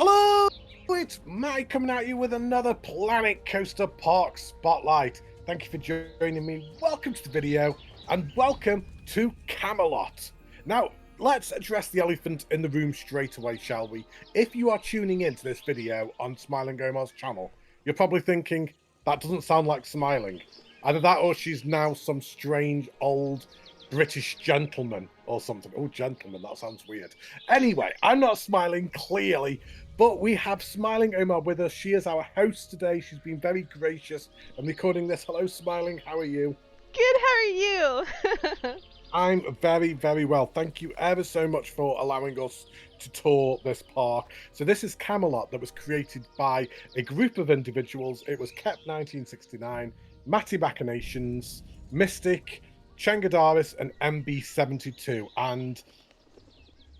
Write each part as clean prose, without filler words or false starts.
Hello, it's Matty coming at you with another Planet Coaster Park Spotlight. Thank you for joining me. Welcome to the video and welcome to Camelot. Now, let's address the elephant in the room straight away, shall we? If you are tuning into this video on Smiling Omar's channel, you're probably thinking, that doesn't sound like Smiling. Either that or she's now some strange old British gentleman or something. Oh, gentleman, that sounds weird. Anyway, I'm not Smiling, clearly, but we have Smiling Omar with us. She is our host today. She's been very gracious and recording this. Hello, Smiling. How are you? Good, how are you? I'm very, very well. Thank you ever so much for allowing us to tour this park. So this is Camelot, that was created by a group of individuals. It was kept 1969. Matty Machinations, Mystic, Changadaris, and MB72. And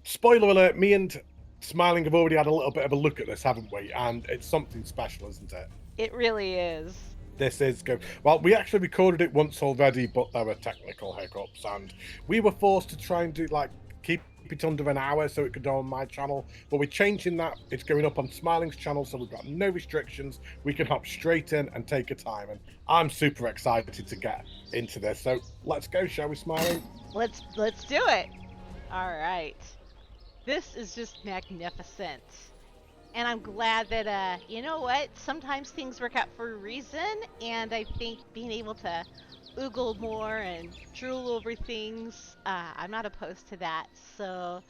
spoiler alert, me and Smiling have already had a little bit of a look at this, haven't we? And it's something special, isn't it? It really is. This is good. Well, we actually recorded it once already, but there were technical hiccups, and we were forced to try and do keep it under an hour so it could go on my channel. But we're changing that. It's going up on Smiling's channel, so we've got no restrictions. We can hop straight in and take a time, and I'm super excited to get into this. So let's go, shall we, Smiling? Let's do it. All right. This is just magnificent. And I'm glad that, you know what? Sometimes things work out for a reason, and I think being able to oogle more and drool over things, I'm not opposed to that. So,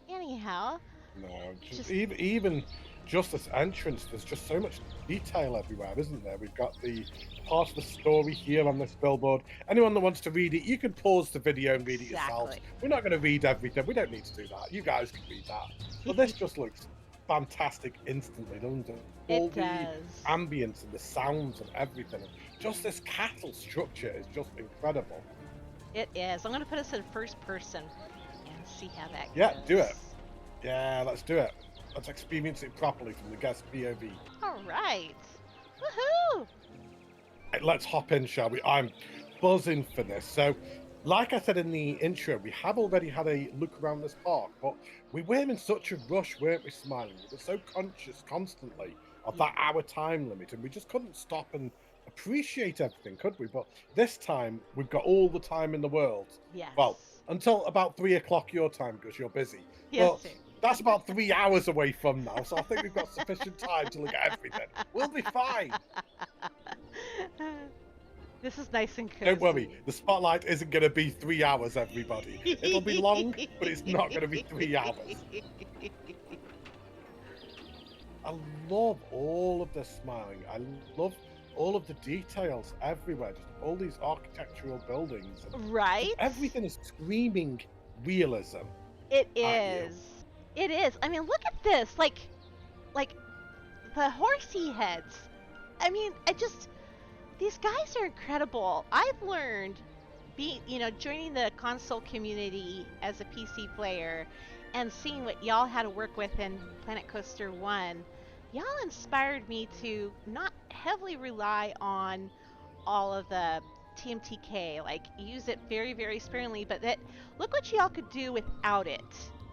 anyhow. No, even just this entrance, there's just so much detail everywhere, isn't there? We've got the part of the story here on this billboard. Anyone that wants to read it, you can pause the video and read it yourselves. We're not going to read everything. We don't need to do that. You guys can read that. But this just looks fantastic instantly, doesn't it? All the ambience and the sounds and everything. Just this castle structure is just incredible. It is. I'm going to put us in first person and see how that goes. Yeah, do it. Yeah, let's do it. Let's experience it properly from the guest POV. All right. Woohoo! Let's hop in, shall we? I'm buzzing for this. So, like I said in the intro, we have already had a look around this park, but we were in such a rush, weren't we, Smiling? We were so conscious constantly of that hour time limit, and we just couldn't stop and appreciate everything, could we? But this time, we've got all the time in the world. Yes. Well, until about 3 o'clock your time, because you're busy. Yes, but that's about 3 hours away from now, so I think we've got sufficient time to look at everything. We'll be fine. This is nice and cozy. Don't worry, the spotlight isn't going to be 3 hours, everybody. It'll be long, but it's not going to be 3 hours. I love all of this, Smiling. I love all of the details everywhere. Just all these architectural buildings. Right? Everything is screaming realism. It is. It is. I mean, look at this. Like the horsey heads. I mean, these guys are incredible. I've learned joining the console community as a PC player and seeing what y'all had to work with in Planet Coaster 1, y'all inspired me to not heavily rely on all of the TMTK, like use it very, very sparingly, but look what y'all could do without it.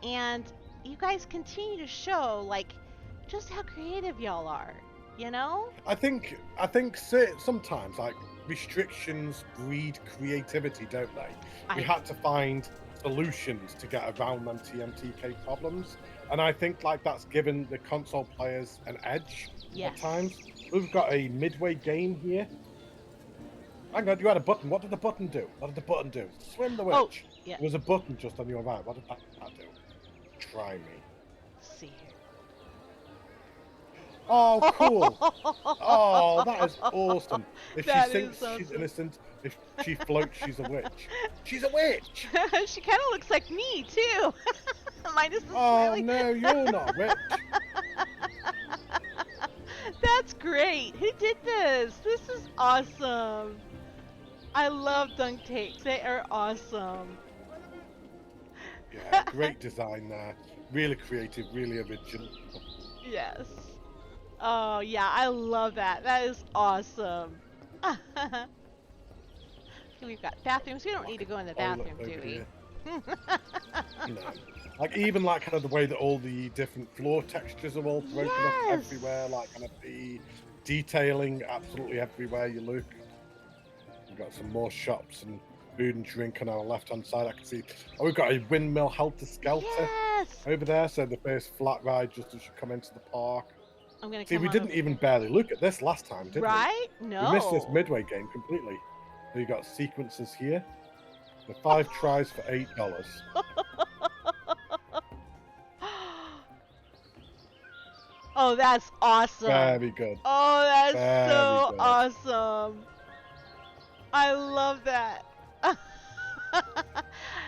And you guys continue to show just how creative y'all are. You know? I think sometimes restrictions breed creativity, don't they? We had to find solutions to get around them TMTK problems, and I think that's given the console players an edge at times. We've got a midway game here. Hang on, you had a button. What did the button do? What did the button do? Swim the witch. Oh, yeah. There was a button just on your right. What did that do? Try me. Let's see here. Oh, cool. Oh, that is awesome. If that she thinks awesome. She's innocent, if she floats, she's a witch. She's a witch! She kind of looks like me, too. Minus the smiley. No, you're not a witch. That's great. Who did this? This is awesome. I love dunk tapes. They are awesome. Yeah, great design there. Really creative, really original. Yes. Oh, yeah, I love that. That is awesome. We've got bathrooms. We don't need to go in the bathroom, do we? No. Like even like kind of the way that all the different floor textures are all broken up everywhere, like kind of the detailing absolutely everywhere you look. We've got some more shops and food and drink on our left-hand side. I can see. Oh, we've got a windmill helter-skelter over there. So the first flat ride just as you come into the park. I'm gonna See, we didn't even barely look at this last time, did we? Right? No. We missed this midway game completely. So you got sequences here. The 5 tries for $8. Oh, that's awesome. Very good. Oh, that's Very so good. awesome. I love that.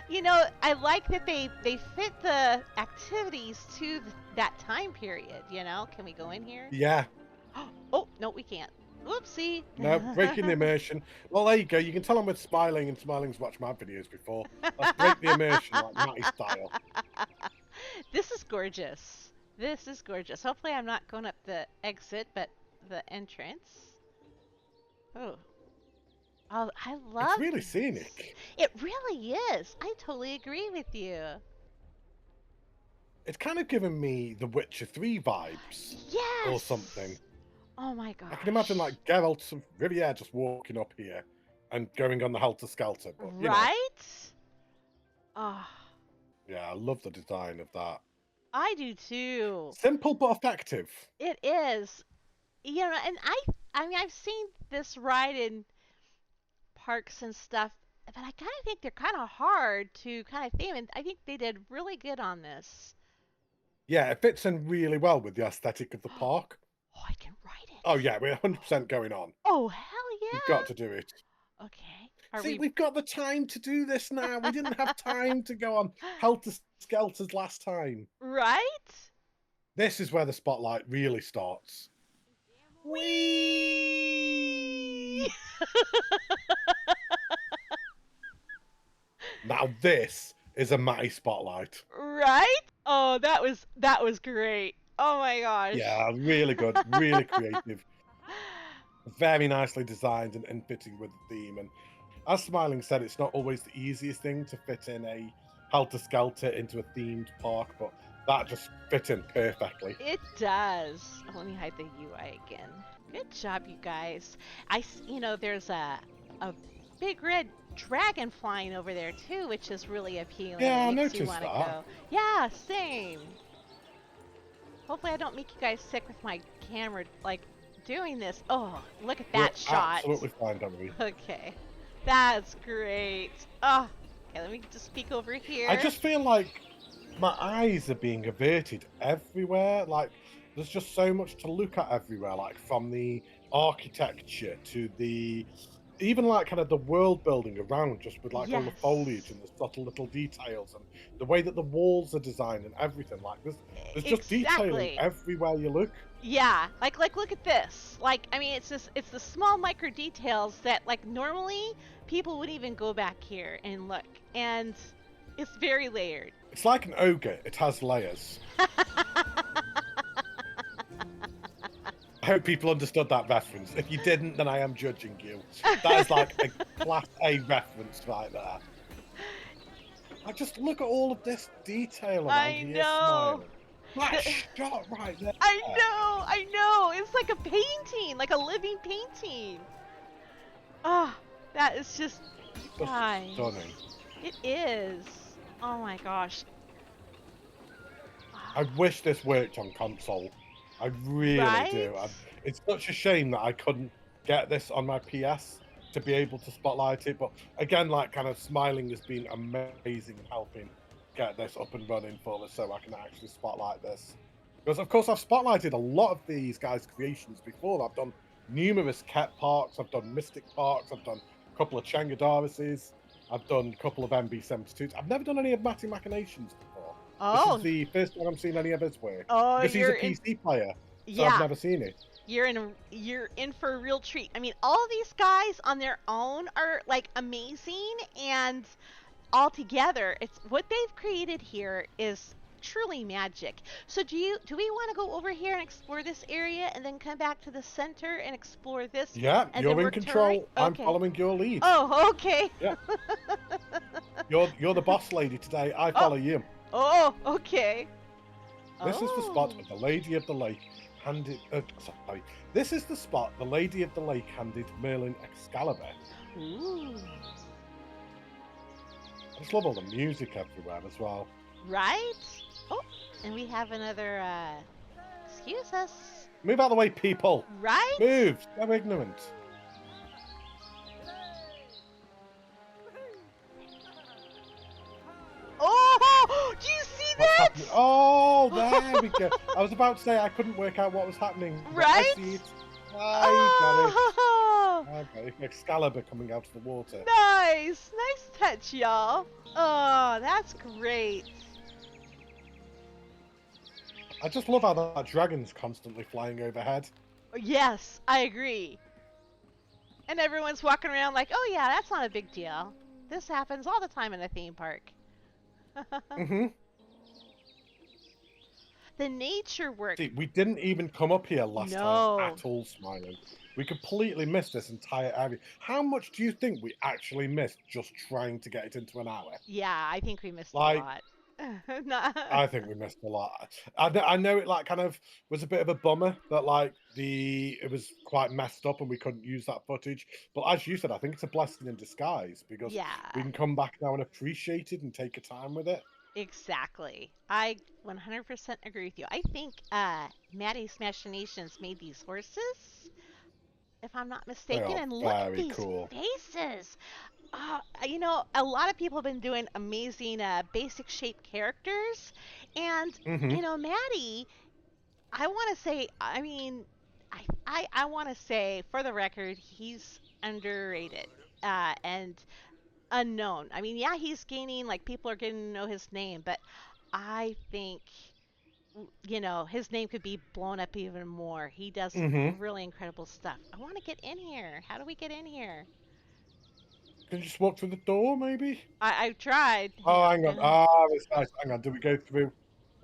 You know, I like that they fit the activities to that time period, you know? Can we go in here? Yeah. Oh, no, we can't. Whoopsie. No, breaking the immersion. Well, there you go. You can tell I'm with Smiling, and Smiling's watched my videos before. Let's break the immersion like Matty style. This is gorgeous. This is gorgeous. Hopefully I'm not going up the exit, but the entrance. Oh. Oh, I love It's really scenic. It really is. I totally agree with you. It's kind of giving me the Witcher 3 vibes. Yes. Or something. Oh my god. I can imagine like Geralt of Rivia just walking up here and going on the Helter Skelter. But, right? Oh. Yeah, I love the design of that. I do too. Simple but effective. It is. You know, and I mean, I've seen this ride in parks and stuff, but I kind of think they're kind of hard to kind of theme, and I think they did really good on this. Yeah, it fits in really well with the aesthetic of the park. Oh, I can ride it. Oh yeah, we're 100% going on. Oh, hell yeah. We've got to do it. Okay. We've got the time to do this now. We didn't have time to go on Helter Skelters last time. Right? This is where the spotlight really starts. Whee! Now this is a Matty spotlight. Right? Oh, that was great. Oh my gosh. Yeah, really good, really creative. Very nicely designed and fitting with the theme. And as Smiling said, it's not always the easiest thing to fit in a Helter Skelter into a themed park, but that just fit in perfectly. It does. Oh, let me hide the UI again. Good job, you guys. You know, there's a big red dragon flying over there too, which is really appealing. Yeah, I Makes you noticed wanna that. go. Yeah, same. Hopefully I don't make you guys sick with my camera, like, doing this. Oh, look at that shot. Absolutely fine, don't we? Okay. That's great. Oh, okay, let me just peek over here. I just feel like my eyes are being averted everywhere. Like, there's just so much to look at everywhere, like from the architecture to the even like kind of the world building around, just with like all the foliage and the subtle little details and the way that the walls are designed and everything. Like there's just detailing everywhere you look. Yeah, like look at this. Like, I mean, it's the small micro details that like normally people wouldn't even go back here and look, and it's very layered. It's like an ogre. It has layers. I hope people understood that reference. If you didn't, then I am judging you. That is like a class A reference right there. I just look at all of this detail around here. Know. Smiling. That shot right there. I know. It's like a painting, like a living painting. Oh, that is just stunning. It is. Oh my gosh. I wish this worked on console. I really do. It's such a shame that I couldn't get this on my PS to be able to spotlight it. But again, like kind of Smiling has been amazing in helping get this up and running for us so I can actually spotlight this. Because of course I've spotlighted a lot of these guys' creations before. I've done numerous cat parks, I've done mystic parks, I've done a couple of Changadaris, I've done a couple of MB72s. I've never done any of Matty Machinations before. Oh. This is the first time I've seen any of his work. Oh, because he's a PC player, so yeah. I've never seen it. You're in for a real treat. I mean, all of these guys on their own are like amazing, and all together, it's what they've created here is truly magic. So do we want to go over here and explore this area and then come back to the center and explore this? Yeah, you're in control. Okay. I'm following your lead. Oh, okay. Yeah. You're the boss lady today. I follow you. Oh, okay. This is the spot Oh. the Lady of the Lake handed. Sorry. This is the spot the Lady of the Lake handed Merlin Excalibur. Ooh. I just love all the music everywhere as well. Right? Oh, and we have another, excuse us. Move out of the way, people! Right? Move! So ignorant. Oh! Do you see What's that? happening? Oh, there we go. I was about to say I couldn't work out what was happening. But Right? I see it. I got it. Oh, Okay, Excalibur coming out of the water. nice! Nice touch, y'all. Oh, that's great. I just love how that dragon's constantly flying overhead. Yes, I agree. And everyone's walking around like, oh yeah, that's not a big deal. This happens all the time in a theme park. Mm-hmm. The nature work. See, we didn't even come up here last No. time at all, Smiling. We completely missed this entire area. How much do you think we actually missed just trying to get it into an hour? Yeah, I think we missed Like, a lot. Not- I think we missed a lot. I know it like kind of was a bit of a bummer that like it was quite messed up and we couldn't use that footage. But as you said, I think it's a blessing in disguise because yeah, we can come back now and appreciate it and take a time with it. exactly. I 100% agree with you. I think Maddie's Machinations made these horses, if I'm not They mistaken, are and look at very these cool. faces. You know, a lot of people have been doing amazing basic shape characters, and Mm-hmm. you know, Maddie, I want to say, I mean, I want to say, for the record, he's underrated and unknown. I mean, yeah, he's gaining, like, people are getting to know his name, but I think, you know, his name could be blown up even more. He does Mm-hmm. really incredible stuff. I want to get in here. How do we get in here? Can you just walk through the door, maybe? I tried. Oh, hang on. Can Ah, this nice. Hang on. Do we go through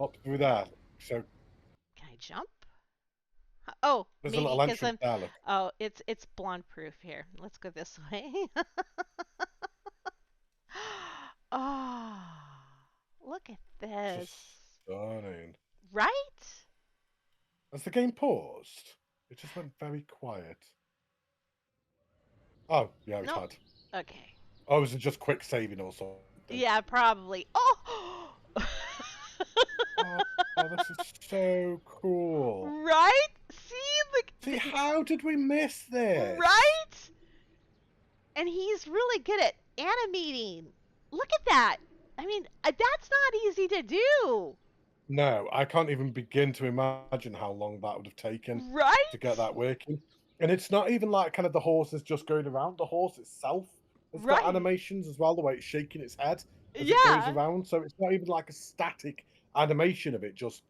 up through there? So I jump? Oh, there's a maybe little because entrance I'm. there. Look. Oh, it's blonde proof here. Let's go this way. Oh, look at this. Just stunning. Right? Has the game paused? It just went very quiet. Oh, yeah, it Nope. had. Okay. Oh, was it just quick saving or something? Yeah, probably. Oh! Oh, this is so cool. Right? See? Look. See, how did we miss this? Right? And he's really good at animating. Look at that. I mean, that's not easy to do. No, I can't even begin to imagine how long that would have taken Right? to get that working. And it's not even like kind of the horses just going around. The horse itself has Right. got animations as well, the way it's shaking its head as it Yeah. goes around. So it's not even like a static animation of it just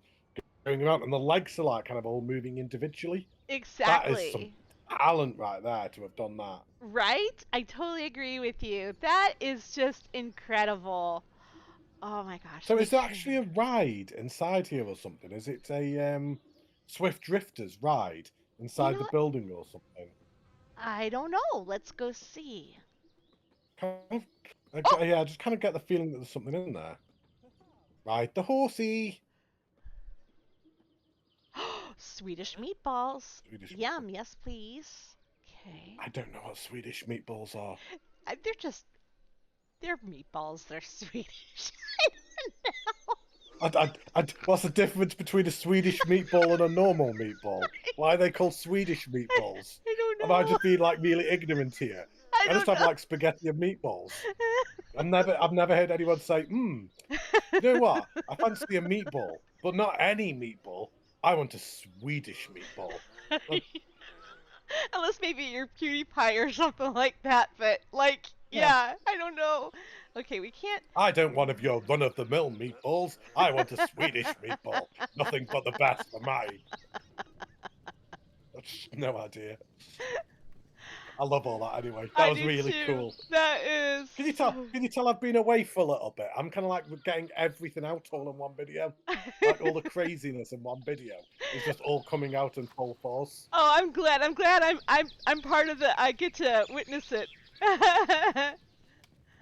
going around. And the legs are like kind of all moving individually. Exactly. That is some talent right there to have done that. Right? I totally agree with you. That is just incredible. Oh my gosh. So is there actually a ride inside here or something? Is it a Swift Drifters ride inside know the what? building or something? I don't know. Let's go see. Kind of, Oh! yeah, I just kind of get the feeling that there's something in there. Ride the horsey. Swedish meatballs. Swedish Yum, yes please. Okay. I don't know what Swedish meatballs are. They're meatballs. They're Swedish. What's the difference between a Swedish meatball and a normal meatball? Why are they called Swedish meatballs? I don't Am know. I just being like really ignorant here? I just have know. like spaghetti and meatballs. I've never heard anyone say, you know what? I fancy a meatball, but not any meatball. I want a Swedish meatball. Unless maybe you're PewDiePie or something like that, but like, yeah, I don't know. Okay, we can't. I don't want your run-of-the-mill meatballs. I want a Swedish meatball. Nothing but the best for mine. No idea. I love all that anyway. That was really cool. That is. Can you tell I've been away for a little bit? I'm kind of like getting everything out all in one video. Like all the craziness in one video. It's just all coming out in full force. Oh, I'm glad. I'm part of the. I get to witness it.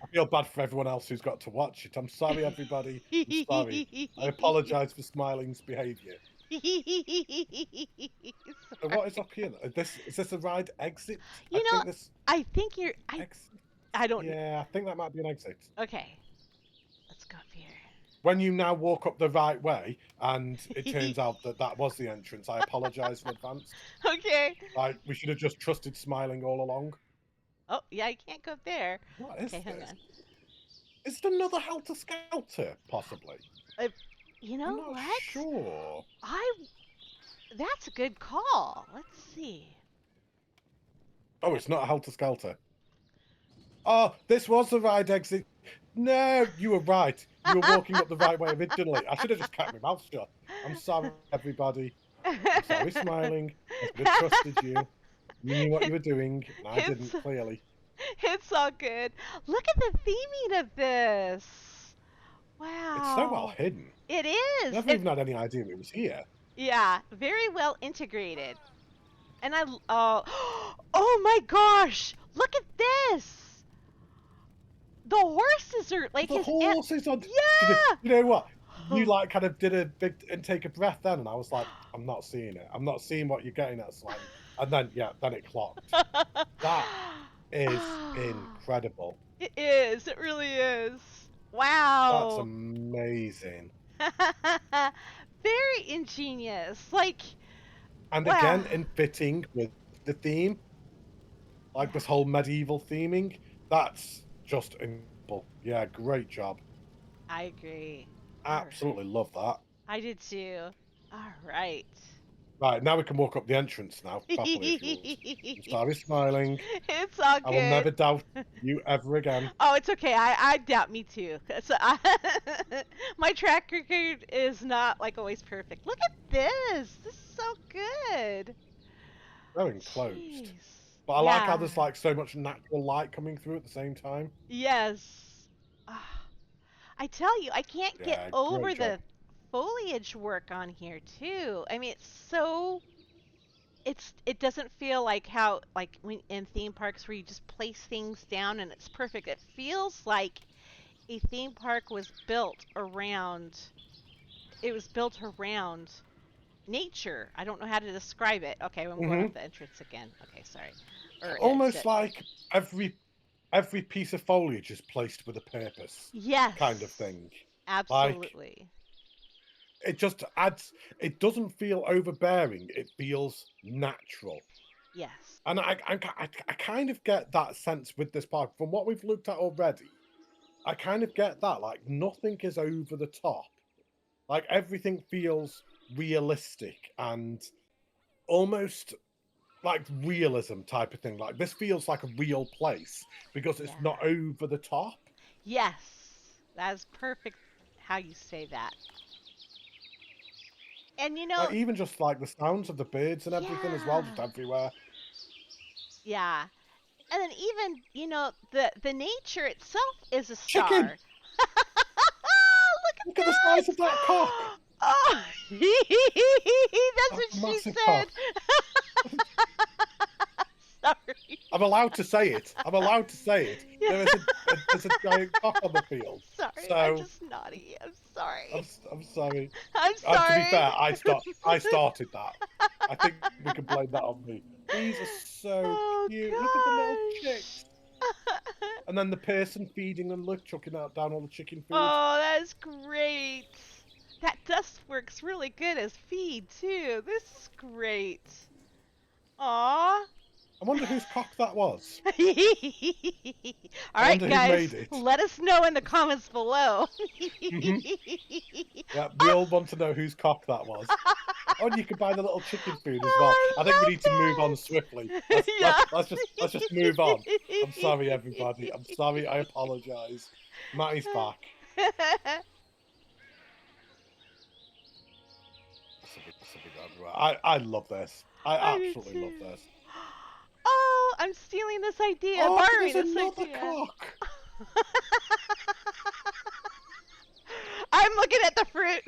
I feel bad for everyone else who's got to watch it. I'm sorry, everybody. I'm sorry. I apologise for Smiling's behaviour. So what is up here? Is this a ride exit? You know, think this I think you're. exit. I don't. Yeah, I think that might be an exit. Okay, let's go up here. When you now walk up the right way, and it turns out that that was the entrance, I apologise in advance. Okay. Like, we should have just trusted Smiling all along. Oh, yeah, I can't go up there. What is Okay, hang this? on. Is it another Helter Skelter, possibly? You know I'm not what? sure. That's a good call. Let's see. Oh, it's not a Helter Skelter. Oh, this was the ride exit. No, you were right. You were walking up the right way originally. I should have just kept my mouth shut. I'm sorry, everybody. I'm sorry, Smiling. I should have trusted you. You knew what you were doing, and I didn't, clearly. It's all good. Look at the theming of this. Wow. It's so well hidden. It is. Never even had any idea it was here. Yeah, very well integrated. And oh my gosh! Look at this. The horses are like The horses are. Yeah. You know what? You like kind of did a big intake of breath then, and I was like, I'm not seeing it. I'm not seeing what you're getting at, Slime. And then then it clocked. That is incredible. It is. It really is. Wow. That's amazing. Very ingenious. Like. And wow. again, in fitting with the theme, like this whole medieval theming, that's just incredible. Yeah, great job. I agree. Absolutely love that. I did too. All right. Right, now we can walk up the entrance now. Properly, I'm sorry, Smiling. It's all good. I will never doubt you ever again. Oh, it's okay. I doubt me too. So my track record is not like always perfect. Look at this. This is so good. So enclosed. Jeez. But I like how there's like so much natural light coming through at the same time. Yes. I tell you, I can't get over the foliage work on here too. I mean, it doesn't feel like how when in theme parks where you just place things down and it's perfect. It feels like a theme park was built around nature. I don't know how to describe it. Okay, I'm going up the entrance again. Okay, sorry. Almost like every piece of foliage is placed with a purpose. Yes. Kind of thing. Absolutely. Like, it just adds. It doesn't feel overbearing. It feels natural. Yes. And I kind of get that sense with this park from what we've looked at already. I kind of get that, like, nothing is over the top. Like, everything feels realistic and almost like realism type of thing. Like, this feels like a real place because it's not over the top. Yes, that's perfect how you say that. And you know, like, even just like the sounds of the birds and everything as well, just everywhere. Yeah. And then even, you know, the nature itself is a star. Chicken! Look at the size of that cock! Oh, that's what she said. Sorry. I'm allowed to say it. I'm allowed to say it. Yeah. There's a giant cock on the field. Sorry, so... I'm just naughty. I'm sorry. I'm sorry. I'm sorry. To be fair, I started that. I think we can blame that on me. These are so cute. Gosh. Look at the little chicks. And then the person feeding them, look, chucking out down all the chicken food. Oh, that's great. That dust works really good as feed, too. This is great. Aww. I wonder whose cock that was. All right, guys, let us know in the comments below. Yeah, we all want to know whose cock that was. Oh, and you can buy the little chicken food as well. I think we need to move on swiftly. Let's just move on. I'm sorry, everybody. I'm sorry. I apologise. Matty's back. I love this. I absolutely love this. Oh, I'm stealing this idea. Oh, Borrowing there's this another idea. cock. I'm looking at the fruit.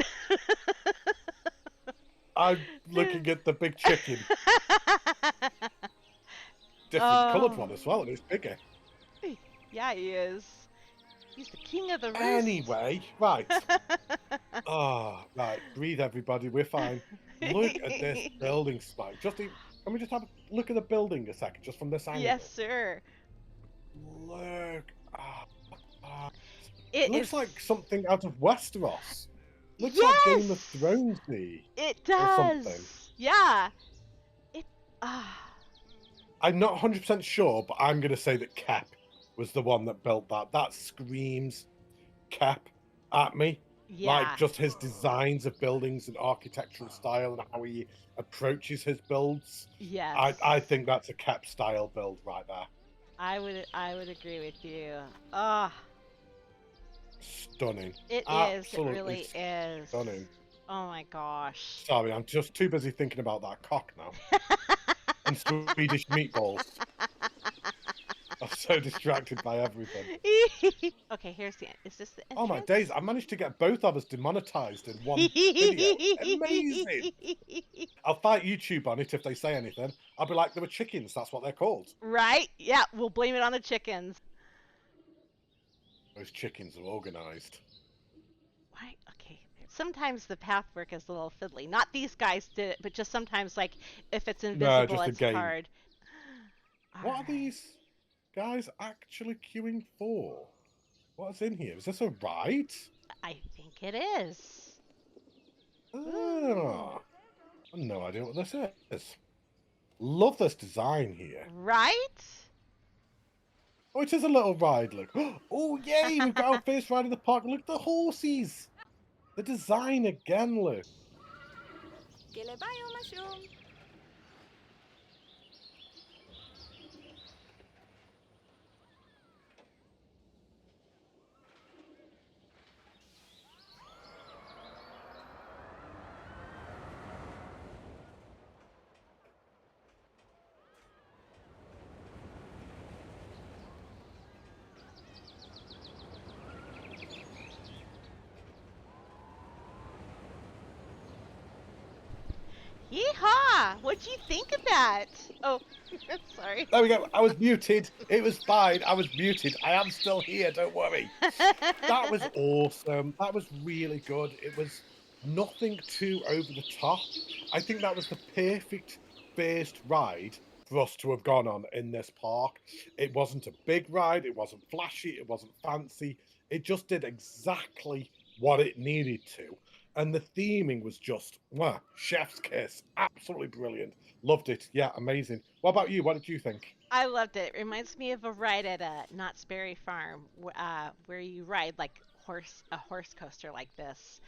I'm looking at the big chicken. Different coloured one as well, and it's bigger. Yeah, he is. He's the king of the roost. Anyway, right. Right. Breathe, everybody. We're fine. Look at this building, Spike. Can we just have a look at the building a second, just from this angle? Yes, sir. Look. It looks is... like something out of Westeros. Looks yes! like Game of Thrones-y. It does. Something. Yeah. I'm not 100% sure, but I'm going to say that Cap was the one that built that. That screams Cap at me. Yeah. Like, just his designs of buildings and architectural style and how he approaches his builds. Yes. I think that's a Cap style build right there. I would agree with you. Stunning. It Absolutely is. It really is. Stunning. Oh my gosh. Sorry, I'm just too busy thinking about that cock now. And Swedish meatballs. I'm so distracted by everything. Okay, here's the end. Is this the entrance? Oh my days, I managed to get both of us demonetized in one video. Amazing. I'll fight YouTube on it if they say anything. I'll be like, there were chickens, that's what they're called. Right? Yeah, we'll blame it on the chickens. Those chickens are organized. Why? Okay. Sometimes the path work is a little fiddly. Not these guys did it, but just sometimes, like, if it's invisible, it's hard. What are these guys actually queuing for? What's in here? Is this a ride? I think it is. Oh, I have no idea what this is. Love this design here. Right? Oh, it is a little ride, look. Oh, yay, we've got our first ride in the park. Look at the horses. The design again, look. Yeehaw! What'd you think of that? Oh, sorry. There we go. I was muted. It was fine. I was muted. I am still here. Don't worry. That was awesome. That was really good. It was nothing too over the top. I think that was the perfect first ride for us to have gone on in this park. It wasn't a big ride. It wasn't flashy. It wasn't fancy. It just did exactly what it needed to. And the theming was just, chef's kiss. Absolutely brilliant. Loved it. Yeah, amazing. What about you? What did you think? I loved it. It reminds me of a ride at Knott's Berry Farm where you ride like a horse coaster like this.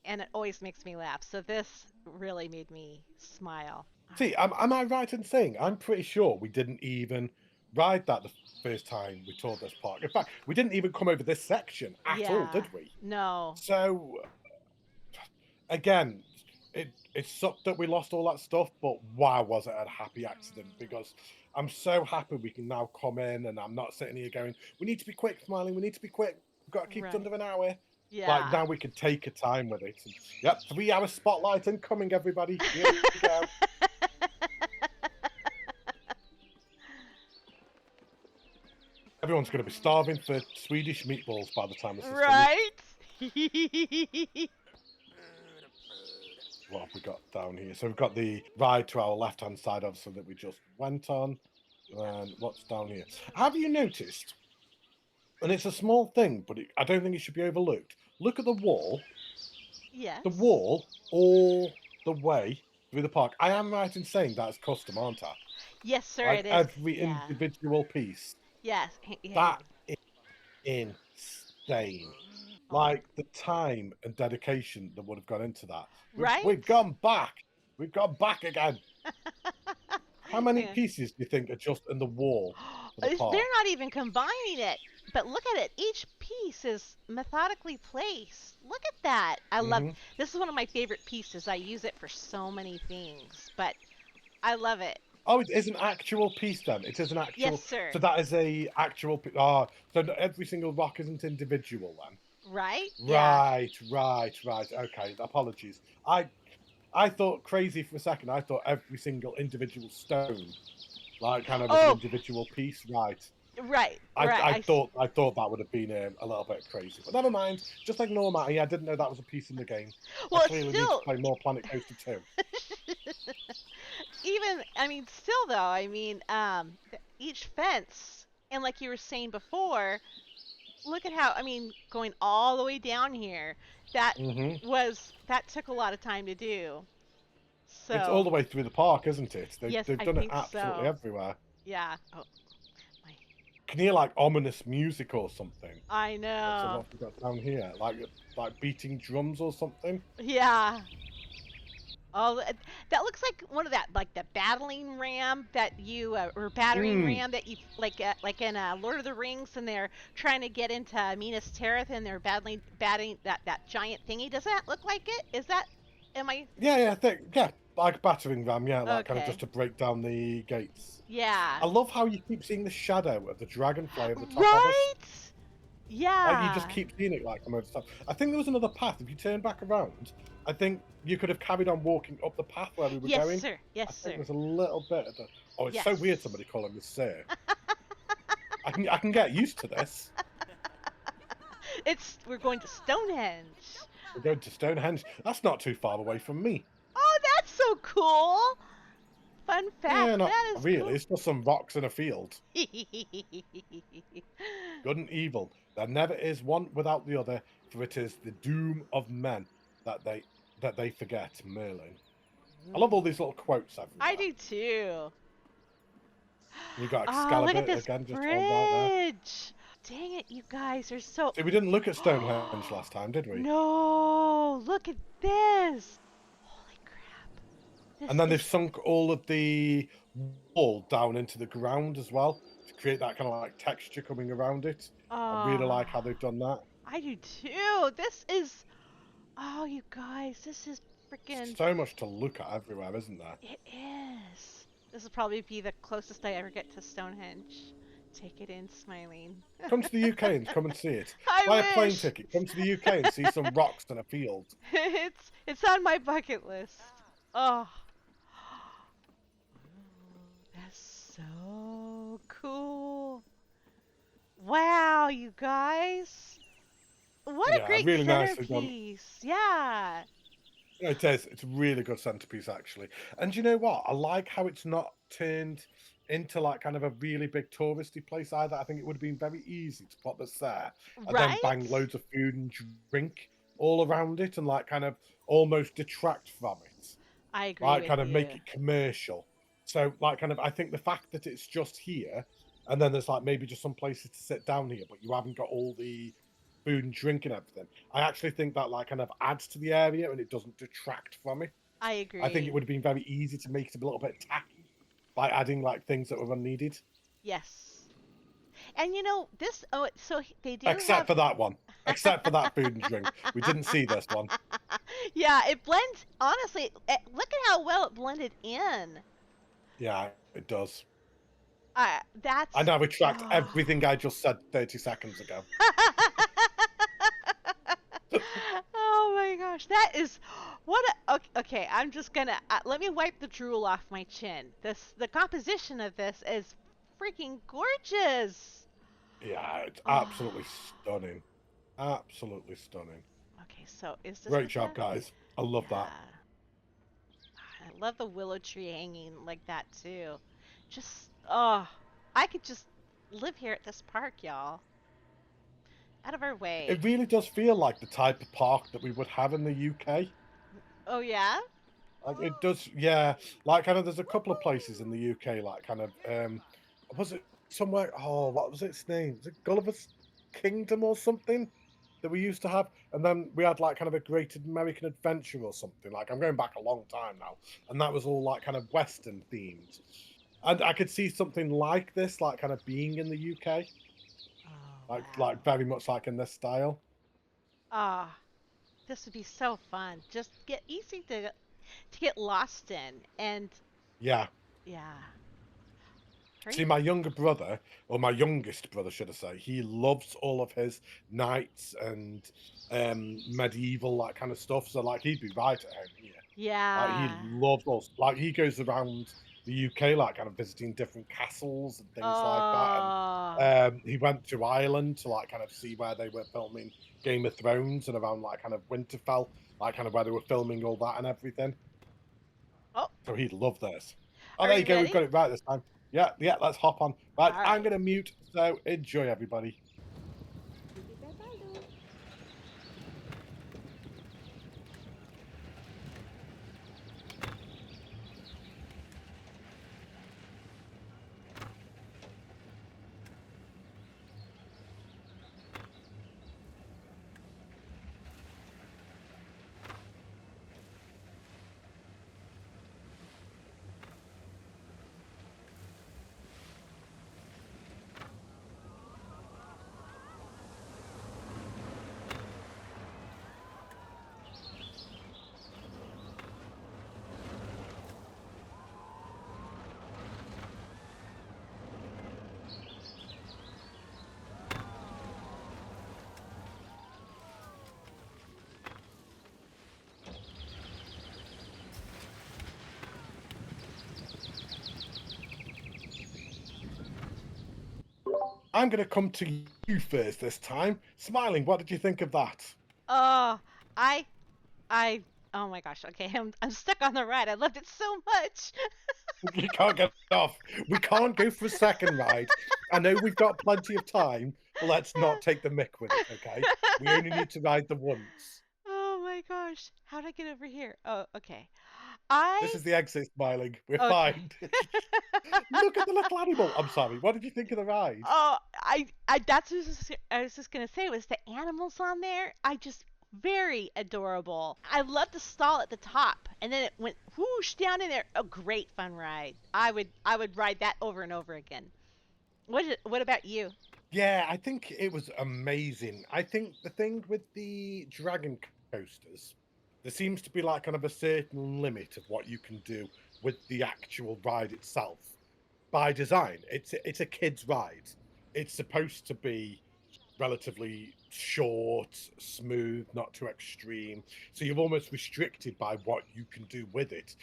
And it always makes me laugh. So this really made me smile. See, am I right in saying, I'm pretty sure we didn't even ride that the first time we toured this park. In fact, we didn't even come over this section at all, did we? No. So... again, it sucked that we lost all that stuff, but wow, was it a happy accident, because I'm so happy we can now come in and I'm not sitting here going, we need to be quick, Smiling, we need to be quick. We've got to keep it under an hour. Yeah. Like, now we can take a time with it. And, yep, 3 hour spotlight incoming, everybody. Here we go. Everyone's going to be starving for Swedish meatballs by the time this is finished. What have we got down here? So we've got the ride to our left-hand side, obviously, that we just went on. And what's down here? Have you noticed, and it's a small thing, but I don't think it should be overlooked. Look at the wall. Yes. The wall all the way through the park. I am right in saying that's custom, aren't I? Yes, sir, like it is. Every individual piece. Yes. Yeah. That is insane. Like, the time and dedication that would have gone into that. We've gone back. We've gone back again. How many pieces do you think are just in the wall? They're not even combining it. But look at it. Each piece is methodically placed. Look at that. I love this. Is one of my favorite pieces. I use it for so many things. But I love it. Oh, it is an actual piece then. It is an actual. Yes, sir. So that is a actual piece. So every single rock isn't individual then. Right? Right. Okay, apologies. I thought crazy for a second. I thought every single individual stone, like kind of an individual piece. Right. Right, I right. thought that would have been a little bit crazy, but never mind. Just ignore Matty. I didn't know that was a piece in the game. I Well, it's clearly need to still play more Planet Coaster 2. even. I mean, still though. I mean, each fence, and like you were saying before, look at how. I mean, going all the way down here. That Hmm. that took a lot of time to do. It's all So the way through the park, isn't it? yes, They've I done it think absolutely so. everywhere. Yeah. Oh my. Can hear like ominous music or something. I What's know. we got down here? Like beating drums or something. Yeah. Oh, that looks like one of that, like the battling ram that you, or battering Mm. ram that you, like in Lord of the Rings, and they're trying to get into Minas Tirith, and they're batting that giant thingy. Does that look like it? Is that? Am I? Yeah, I think like battering ram. Yeah, like kind of Okay. just to break down the gates. Yeah. I love how you keep seeing the shadow of the dragonfly at the top of us. Right. Like you just Yeah. keep seeing it like a most time. I think there was another path. If you turn back around, I think you could have carried on walking up the path where we were Yes, going. sir. I Yes, think sir. there's a little bit of the. Oh, it's Yes. so weird somebody calling me sir. I can get used to this. We're going to Stonehenge. We're going to Stonehenge. That's not too far away from me. Oh, that's so cool. Fun fact. Yeah, not That is really. cool. It's just some rocks in a field. Good and evil. There never is one without the other, for it is the doom of men that they forget. Merlin. I love all these little quotes everywhere. I do too. You got Oh, Excalibur look at this again, just bridge. on right there. Dang it, you guys are so... See, we didn't look at Stonehenge last time, did we? No, look at this. Holy crap. This And then they've is... sunk all of the wall down into the ground as well to create that kind of like texture coming around it. I really like how they've done that. I do too. This is... Oh, you guys, this is freaking... So much to look at everywhere, isn't there? It is. This will probably be the closest I ever get to Stonehenge. Take it in, smiling. Come to the UK and come and see it. I Buy wish. a plane ticket. Come to the UK and see some rocks in a field. It's on my bucket list. Oh. That's so cool. Wow, you guys. What a great really nicely centerpiece. Yeah. It is. It's a really good centerpiece, actually. And you know what? I like how it's not turned into like kind of a really big touristy place either. I think it would have been very easy to put this there and then bang loads of food and drink all around it and like kind of almost detract from it. I agree. Like kind of make it commercial. So like kind of I think the fact that it's just here and then there's like maybe just some places to sit down here, but you haven't got all the food and drink and everything. I actually think that like kind of adds to the area and it doesn't detract from it. I agree. I think it would have been very easy to make it a little bit tacky by adding like things that were unneeded. Yes. And you know, this, oh, so they do Except for that one. Except for that food and drink. We didn't see this one. Yeah, it blends, honestly, look at how well it blended in. Yeah, it does. That's... I now retract everything I just said 30 seconds ago. Oh my gosh, that is... What a... Okay, I'm just gonna... let me wipe the drool off my chin. The composition of this is freaking gorgeous. Yeah, it's absolutely stunning. Absolutely stunning. Okay, so is this... Great job, guys. I love that. I love the willow tree hanging like that, too. Just... Oh, I could just live here at this park, y'all. Out of our way. It really does feel like the type of park that we would have in the UK. Oh, yeah? Like it does, yeah. Like kind of, there's a couple of places in the UK, like kind of, was it somewhere? Oh, what was its name? Was it Gulliver's Kingdom or something that we used to have? And then we had like kind of a Great American Adventure or something. Like I'm going back a long time now, and that was all like kind of Western themed. And I could see something like this, like kind of being in the UK. Like very much like in this style. Ah, this would be so fun. Just get easy to get lost in, and yeah. See, my younger brother, or my youngest brother, should I say, he loves all of his knights and medieval that kind of stuff. So like he'd be right at home here. Yeah. Like he loves us. Like he goes around the UK, like kind of visiting different castles and things like that. Oh, And he went to Ireland to like kind of see where they were filming Game of Thrones and around like kind of Winterfell, like kind of where they were filming all that and everything. oh, So he'd love this. Oh, are there you you go. We've ready? got it right this time. Yeah, yeah. Let's hop on. Right, All I'm right. gonna mute. So enjoy, everybody. I'm gonna come to you first this time. Smiling, what did you think of that? Oh, I, I. Oh my gosh. Okay, I'm stuck on the ride. I loved it so much. You can't get off. We can't go for a second ride. I know we've got plenty of time, but let's not take the mick with it, okay? We only need to ride the once. Oh my gosh. How'd I get over here? Oh, okay. This I is the exit, Smiling. We're okay. fine. Look at the little animal. I'm sorry. What did you think of the ride? Oh, that's what I was just gonna say was the animals on there. I just very adorable. I love the stall at the top, and then it went whoosh down in there. A great fun ride. I would ride that over and over again. What about you? Yeah, I think it was amazing. I think the thing with the dragon coasters, there seems to be like kind of a certain limit of what you can do with the actual ride itself. By design, it's a kid's ride. It's supposed to be relatively short, smooth, not too extreme. So you're almost restricted by what you can do with it.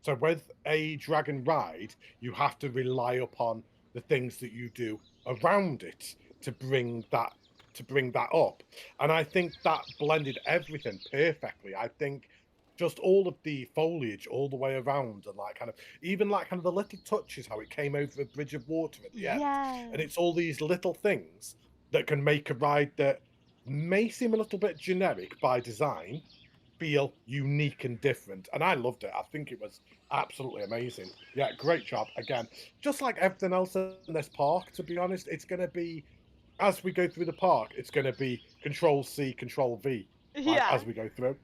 So with a dragon ride, you have to rely upon the things that you do around it to bring that up. And I think that blended everything perfectly. I think just all of the foliage all the way around and like kind of even like kind of the little touches how it came over a bridge of water at the end. And Yes. it's all these little things that can make a ride that may seem a little bit generic by design feel unique and different. And I loved it. I think it was absolutely amazing. Yeah, great job. Again, just like everything else in this park, to be honest, it's going to be, as we go through the park, it's going to be Control C, Control V, like Yeah. as we go through.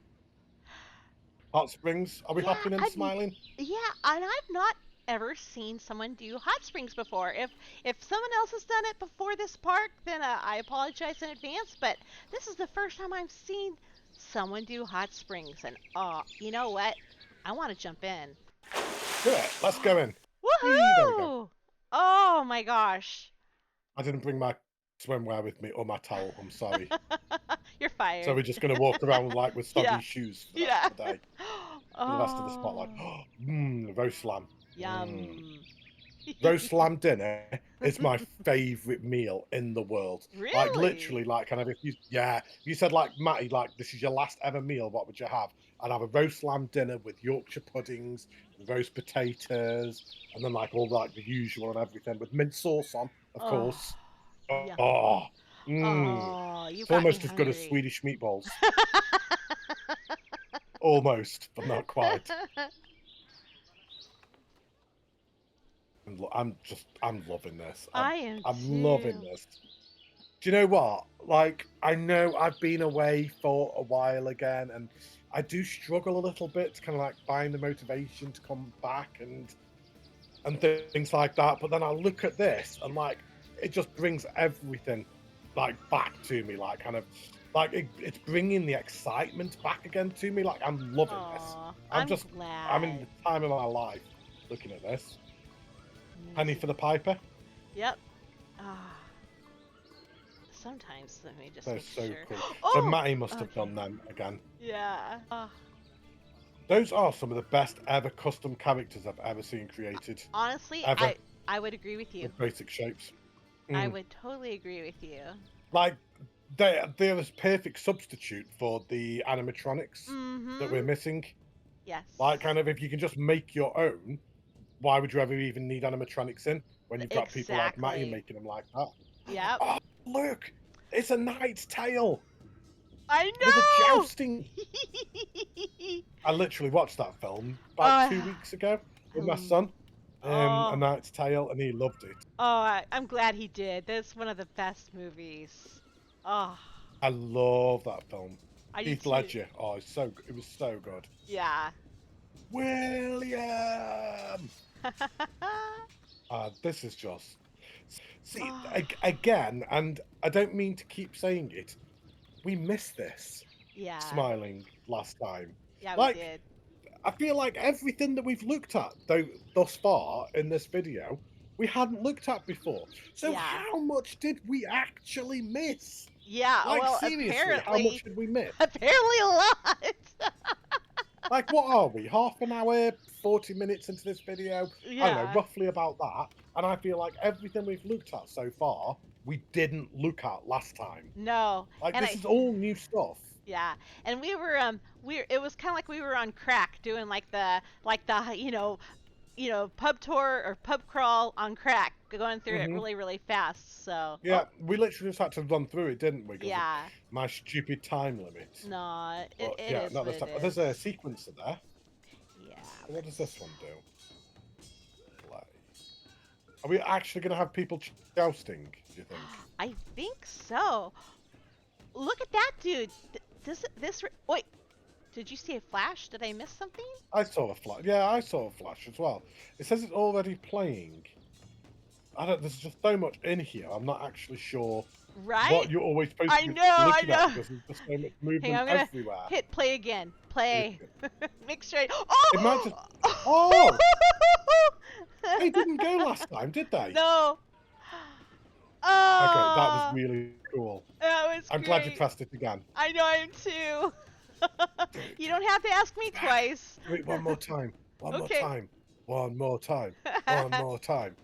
Hot Springs, are we Yeah, hopping in, Smiling? yeah, and I've not ever seen someone do hot springs before. If someone else has done it before this park, then I apologize in advance, but this is the first time I've seen someone do hot springs and oh, you know what? I want to jump in. Do it. Let's go in. Whee, there we go. Woohoo! Oh my gosh. I didn't bring my swimwear with me or my towel. I'm sorry. You're So fired. we're just going to walk around like with Yeah. soggy shoes for the rest Yeah. of the day. For the rest of the spotlight. Oh, Roast lamb. yum. Roast lamb dinner is my favorite meal in the world. Like Really? literally, like kind of if you said like Matty, like this is your last ever meal, what would you have? I'd have a roast lamb dinner with Yorkshire puddings, roast potatoes, and then like all like the usual and everything with mint sauce on, of Oh, course. yeah. Oh, Oh, you it's got me almost as good as hungry. Swedish meatballs. Almost, but not quite. I'm loving this. I am I'm loving too. this. Do you know what? Like, I know I've been away for a while again, and I do struggle a little bit to kind of like find the motivation to come back and things like that. But then I look at this and like it just brings everything like back to me, like kind of like it's bringing the excitement back again to me. Like I'm loving this. Aw, I'm I'm just I'm in glad. the time of my life looking at this. Me Penny too. for the piper. Yep. Ah, sometimes let me just They're make so sure. cool. So Oh, Matty must have okay. done them again. Yeah. Ah, Those are some of the best ever custom characters I've ever seen created. Honestly, Ever. I would agree with you. With basic shapes. I would totally agree with you. Like, they're a perfect substitute for the animatronics that we're missing. Yes. Like, kind of, if you can just make your own, why would you ever even need animatronics in when you've got people like Matty making them like that? Yep. Oh, look! It's a knight's tail! I know! With a jousting! I literally watched that film about 2 weeks ago with my son. A Knight's Tale, and he loved it. Oh, I'm glad he did. That's one of the best movies. Oh. I love that film. Heath Ledger. Oh, it was so good. Yeah. William! This is just... See, again, and I don't mean to keep saying it, we missed this. Yeah. Smiling last time. Yeah, like, we did. I feel like everything that we've looked at thus far in this video, we hadn't looked at before. So how much did we actually miss? Yeah, like, well, seriously, apparently... how much did we miss? Apparently a lot! Like, what are we? Half an hour, 40 minutes into this video? Yeah. I don't know, roughly about that. And I feel like everything we've looked at so far, we didn't look at last time. No. Like, this is all new stuff. Yeah, and we were it was kind of like we were on crack doing like the you know pub tour or pub crawl on crack, going through it really fast. So yeah, we literally just had to run through it, didn't we? Yeah. My stupid time limit. No, it yeah, is not what this time. it is. There's a sequencer there. Yeah. What does this one do? Play. Are we actually going to have people jousting, do you think? I think so. Look at that, dude. Wait, did you see a flash? Did I miss something? I saw a flash. Yeah, I saw a flash as well. It says it's already playing. There's just so much in here. I'm not actually sure what you're always supposed to be looking at, because there's just so much movement everywhere. Hit play again. Play. Make sure. It might just... Oh! They didn't go last time, did they? No. Oh. Okay, that was really cool. That was I'm glad you pressed it again. I know, I am too. You don't have to ask me twice. Wait, one more time. One more time. One more time. One more time.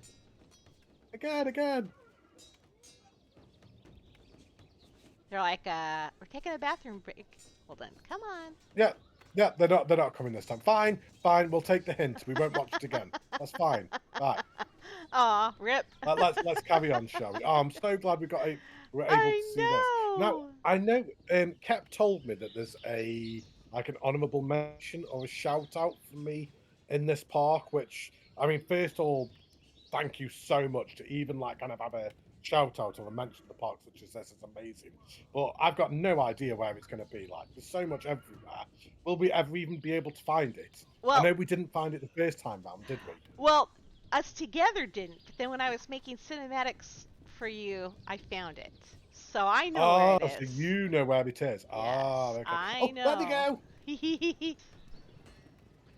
Again. They're like, we're taking a bathroom break. Hold on. Come on. Yeah, they're not coming this time. Fine, we'll take the hint. We won't watch it again. That's fine. Right. Aw, rip. Let's carry on, shall we? Oh, I'm so glad we're able to see this. Now, I know Kep told me that there's like an honourable mention or a shout out from me in this park, which, I mean, first of all, thank you so much to even like kind of have a shout out or a mention of the park such as this. Is amazing. But I've got no idea where it's going to be. Like, there's so much everywhere. Will we ever even be able to find it? Well, I know we didn't find it the first time round, did we? Well, us together didn't. But then when I was making cinematics for you, I found it. So I know where it is. So you know where it is. Yes, okay. I know. There we go.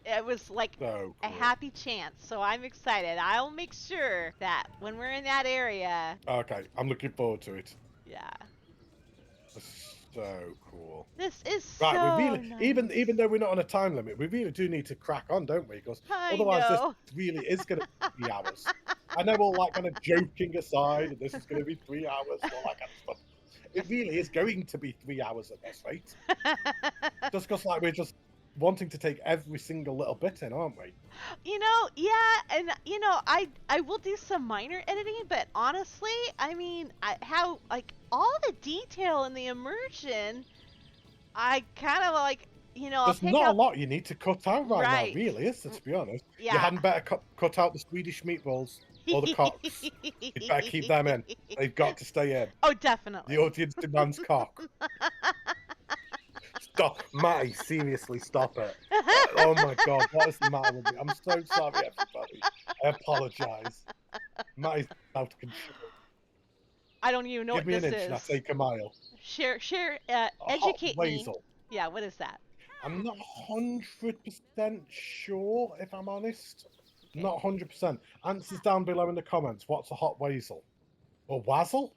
It was like a happy chance, so I'm excited. I'll make sure that when we're in that area... Okay, I'm looking forward to it. Yeah. That's so cool. This is right, we really, nice. Even though we're not on a time limit, we really do need to crack on, don't we? Because otherwise this really is going to be 3 hours. I know all like kind of joking aside, and this is going to be 3 hours, all that kind of stuff. It really is going to be 3 hours at this rate. Just because like we're just wanting to take every single little bit in, aren't we? You know, yeah, and you know, I will do some minor editing, but honestly, I mean, how like all the detail and the immersion, I kind of like, you know, there's not a lot you need to cut out right now, really, is there, to be honest? Yeah. You hadn't better cut out the Swedish Meatballs or the cocks. You better keep them in. They've got to stay in. Oh, definitely. The audience demands cock. Stop, Matty, seriously, stop it. Oh my God, what is the matter with me? I'm so sorry, everybody. I apologise. Matty's out of control. I don't even know Give what me this an inch is. and I take a mile. Share, educate me. Yeah, what is that? I'm not 100% sure, if I'm honest. Okay. Not 100%. Answers down below in the comments. What's a hot weasel? Or wazzle?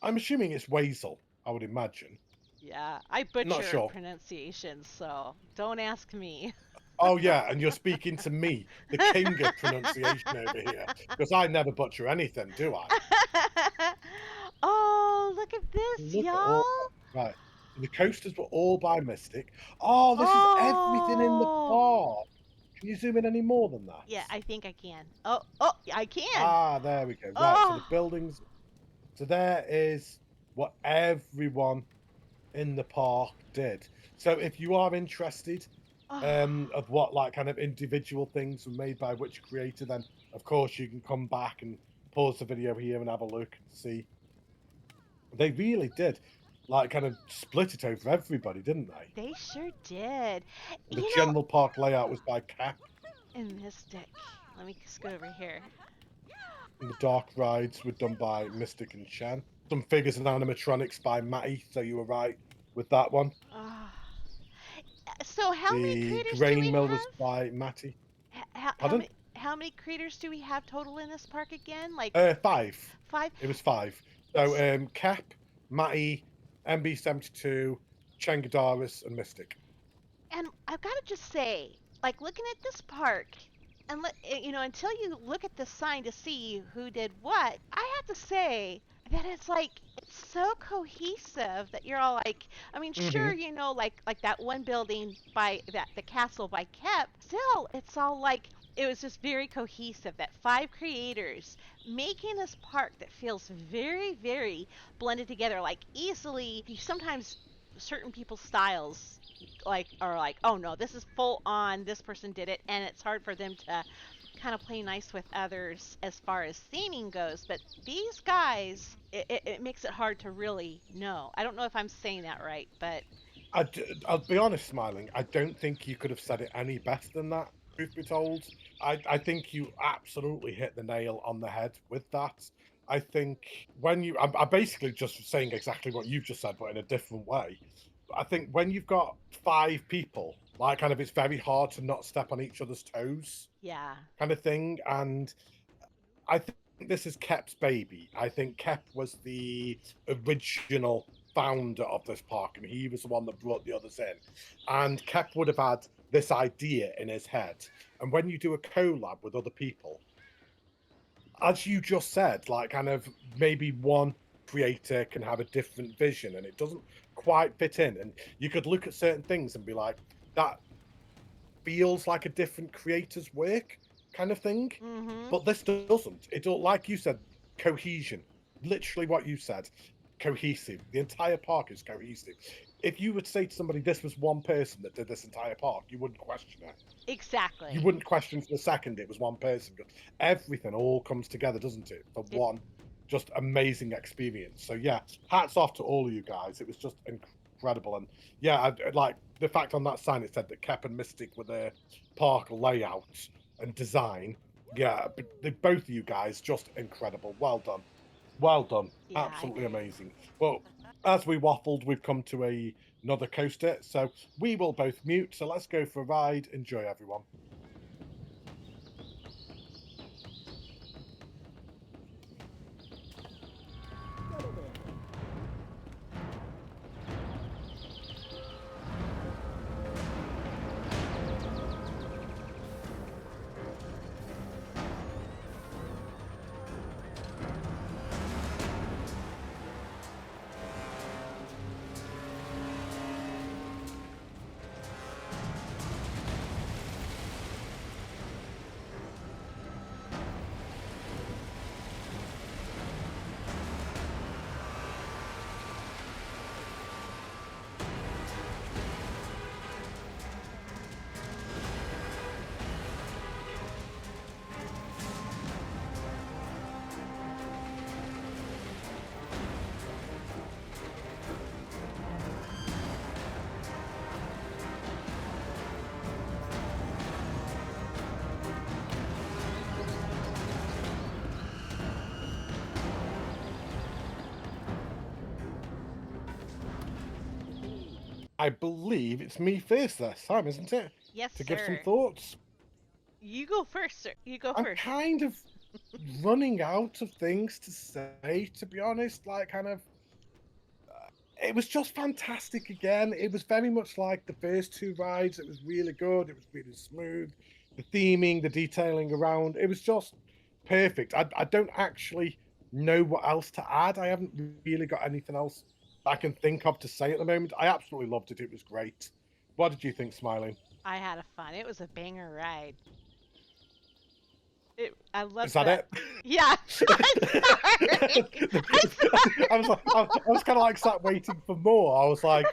I'm assuming it's weasel, I would imagine. Yeah, I butcher pronunciations, so don't ask me. Oh yeah, and you're speaking to me, the king of pronunciation over here, because I never butcher anything, do I? Oh, look at this, Look at all y'all. right. So the coasters were all by Mystic. Oh, this is everything in the Oh. park. Can you zoom in any more than that? Yeah, I think I can. Oh, I can. Ah, there we go. Right, so the Oh. buildings. So there is what everyone in the park did. So if you are interested Oh. of what like kind of individual things were made by which creator, then of course you can come back and pause the video here and have a look and see. They really did like kind of split it over everybody, didn't they? They sure did. The You know, general park layout was by Cap, in Mystic. Let me scoot over here. and the dark rides were done by Mystic and Shan. Some figures and animatronics by Matty, so you were right with that one. Oh. So how many The creators do we grain mill was have? by Matty. How Pardon? many creators do we have total in this park again? Like 5. 5? It was 5. So Cap, Matty, MB72, Changadaris, and Mystic. And I've got to just say, like looking at this park, and until you look at the sign to see who did what, I have to say that it's so cohesive that you're all like, I mean, sure, Hmm. like that one building by the castle by Kep, still, it's all like it was just very cohesive. That 5 creators making this park that feels very, very blended together, like easily. You sometimes certain people's styles like are like, oh no, this is full on, this person did it, and it's hard for them to kind of play nice with others as far as theming goes. But these guys, it makes it hard to really know. I don't know if I'm saying that right, but I'll be honest, Smiling. I don't think you could have said it any better than that, truth be told. I think you absolutely hit the nail on the head with that. I think when I'm basically just saying exactly what you've just said, but in a different way. I think when you've got 5 people, like kind of it's very hard to not step on each other's toes, yeah. kind of thing. And I think this is Kep's baby. I think Kep was the original founder of this park, and he was the one that brought the others in. And Kep would have had this idea in his head. And when you do a collab with other people, as you just said, like kind of maybe one creator can have a different vision and it doesn't quite fit in. And you could look at certain things and be like, that feels like a different creator's work kind of thing. Mm-hmm. But this doesn't. It don't, like you said, cohesion. Literally what you said. Cohesive. The entire park is cohesive. If you would say to somebody this was one person that did this entire park, you wouldn't question it. Exactly. You wouldn't question for a second it was one person. Everything all comes together, doesn't it? For one just amazing experience. So yeah, hats off to all of you guys. It was just incredible. And yeah, I like the fact on that sign it said that Kep and Mystic were their park layout and design. Yeah, both of you guys just incredible. Well done. Well done. Yeah, Absolutely amazing. Well, as we waffled, we've come to another coaster. So we will both mute. So let's go for a ride. Enjoy, everyone. I believe it's me first this time, isn't it? yes, To give some sir. thoughts. You go first, sir. You go I'm first. kind of running out of things to say, to be honest. Like, kind of, it was just fantastic again. It was very much like the first two rides. It was really good. It was really smooth. The theming, the detailing around, it was just perfect. I don't actually know what else to add. I haven't really got anything else I can think of to say at the moment. I absolutely loved it. It was great. What did you think, Smiling? I had a fun. It was a banger ride. I loved Is that that. it? Yeah. I'm sorry. I was kind of like sat waiting for more. I was like,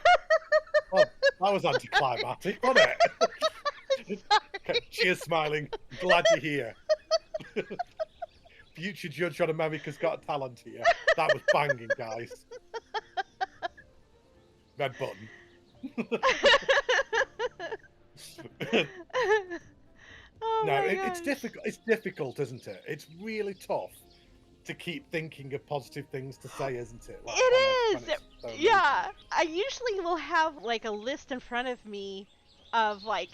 oh, that was anticlimactic, wasn't it? Okay, cheers, Smiling. Glad you're here. Future judge on America's Got Talent here. That was banging, guys. Red button. Oh No, my it's gosh. difficult. It's difficult, isn't it? It's really tough to keep thinking of positive things to say, isn't it? Like, It is. when it's so Yeah. I usually will have like a list in front of me of like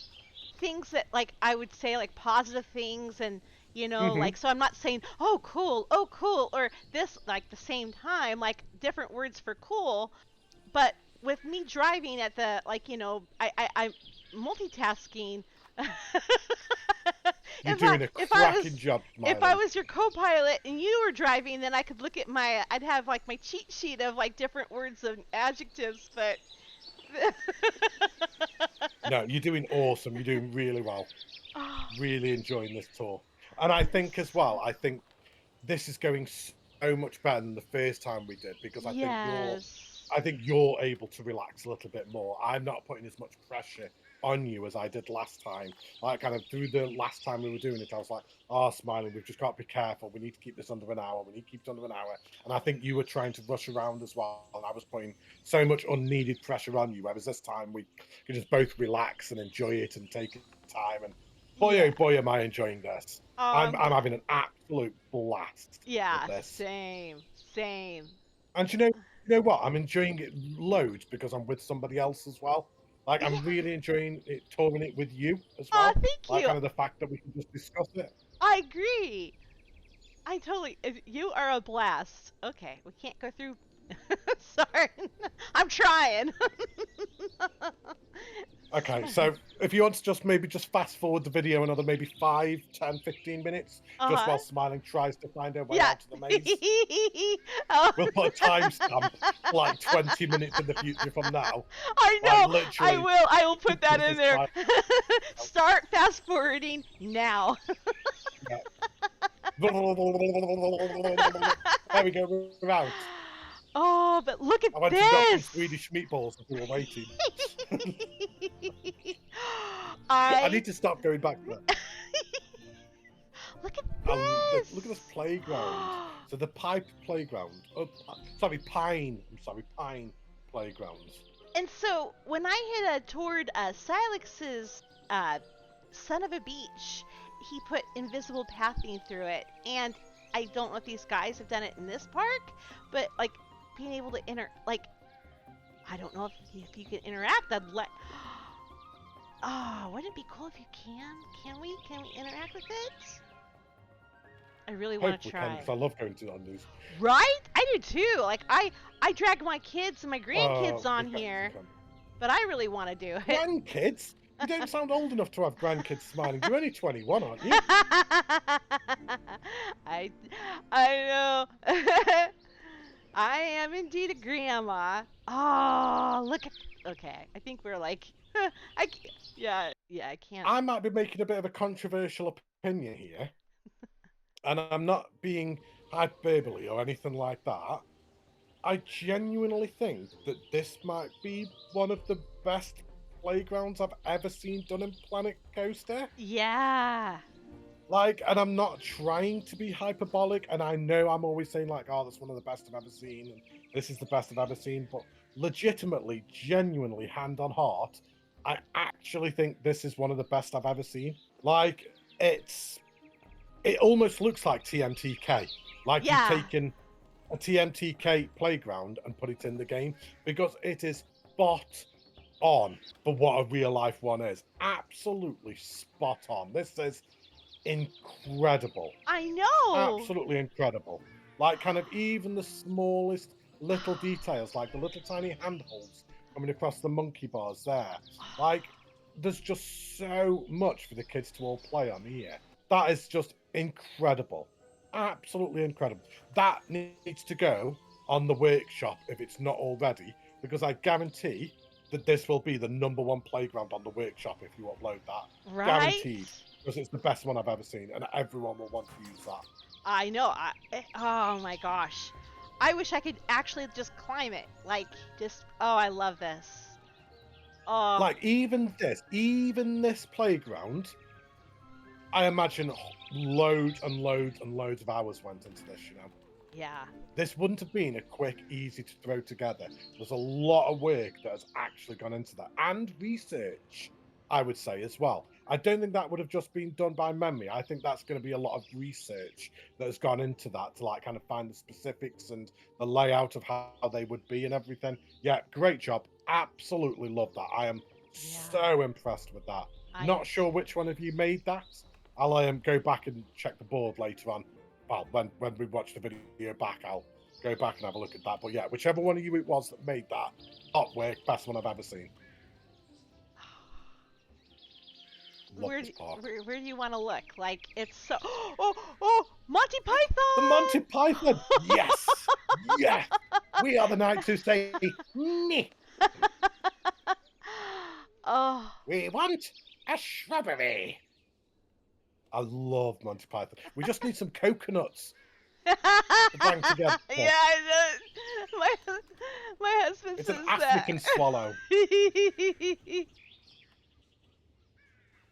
things that like I would say like positive things and amazing. like so I'm not saying oh cool or this like the same time like different words for cool, but with me driving at the like I'm multitasking. You're doing a If I cracking was job, if I Smiling. was your co-pilot and you were driving, then I could look at I'd have like my cheat sheet of like different words and adjectives, but No, you're doing awesome. You're doing really well. oh, Really enjoying this tour. And I think as well, I think this is going so much better than the first time we did because yes. I think you're able to relax a little bit more. I'm not putting as much pressure on you as I did last time. Like kind of through the last time we were doing it, I was like, oh, Smiling, we've just got to be careful. We need to keep this under an hour. We need to keep it under an hour. And I think you were trying to rush around as well. And I was putting so much unneeded pressure on you. Whereas this time we could just both relax and enjoy it and take time. And boy, Yeah. oh boy, am I enjoying this. I'm having an absolute blast with Yeah, this. same. And you know what? I'm enjoying it loads because I'm with somebody else as well. Like Yeah. I'm really enjoying it, touring it with you as Oh, well. thank Like you. kind of the fact that we can just discuss it. I agree. I totally. You are a blast. Okay, we can't go through. Sorry, I'm trying. Okay, so if you want to just maybe just fast forward the video another maybe 5, 10, 15 minutes, just Uh-huh. while Smiling tries to find her way Yeah. out of the maze. Oh. We'll put a timestamp like 20 minutes in the future from now. I Like know. literally. I will put that in this there. time. Start fast forwarding now. Yeah. There we go, we're out. Oh, but look at I went and got some this. Swedish meatballs as we were waiting. I need to stop going back there. Look at this. Look at this playground. So the pipe playground. Pine. I'm sorry, pine playgrounds. And so when I had toured Silex's Son of a Beach, he put invisible pathing through it, and I don't know if these guys have done it in this park, but like being able to I don't know if you can interact. Oh, wouldn't it be cool if you can? Can we interact with it? I really want to try. Because I love going to on these. Right? I do too. Like I drag my kids and my grandkids on here, but I really want to do it. Grandkids? You don't sound old enough to have grandkids, Smiling. You're only 21, aren't you? I know. I am indeed a grandma. Oh, look at. Okay, I think we're like. I can't. I might be making a bit of a controversial opinion here, and I'm not being hyperbole or anything like that. I genuinely think that this might be one of the best playgrounds I've ever seen done in Planet Coaster. Yeah. Like, and I'm not trying to be hyperbolic, and I know I'm always saying like, oh, that's one of the best I've ever seen, and this is the best I've ever seen, but legitimately, genuinely, hand on heart, I actually think this is one of the best I've ever seen. Like, it almost looks like TMTK. Like Yeah. you've taken a TMTK playground and put it in the game, because it is spot on for what a real life one is. Absolutely spot on. This is incredible. I know. Absolutely incredible. Like kind of even the smallest little details, like the little tiny handholds coming across the monkey bars there. Like, there's just so much for the kids to all play on here. That is just incredible. Absolutely incredible. That needs to go on the workshop if it's not already, because I guarantee that this will be the #1 playground on the workshop if you upload that. Right? Guaranteed. Because it's the best one I've ever seen, and everyone will want to use that. I know. Oh my gosh. I wish I could actually just climb it. Like, just, oh, I love this. Oh. Like, even this playground, I imagine loads and loads and loads of hours went into this, you know? Yeah. This wouldn't have been a quick, easy to throw together. There's a lot of work that has actually gone into that, and research, I would say, as well. I don't think that would have just been done by memory. I think that's going to be a lot of research that has gone into that to like kind of find the specifics and the layout of how they would be and everything. Yeah, great job. Absolutely love that. I am so impressed with that. Not sure which one of you made that. I'll go back and check the board later on. Well, when we watch the video back, I'll go back and have a look at that. But yeah, whichever one of you it was that made that, top work, best one I've ever seen. Where do you want to look? Like, it's so... Oh, Monty Python! The Monty Python! Yes! Yes! We are the knights who say, meh! Oh. We want a shrubbery! I love Monty Python. We just need some coconuts to bang together. Yeah, I know. My husband it's says an African swallow.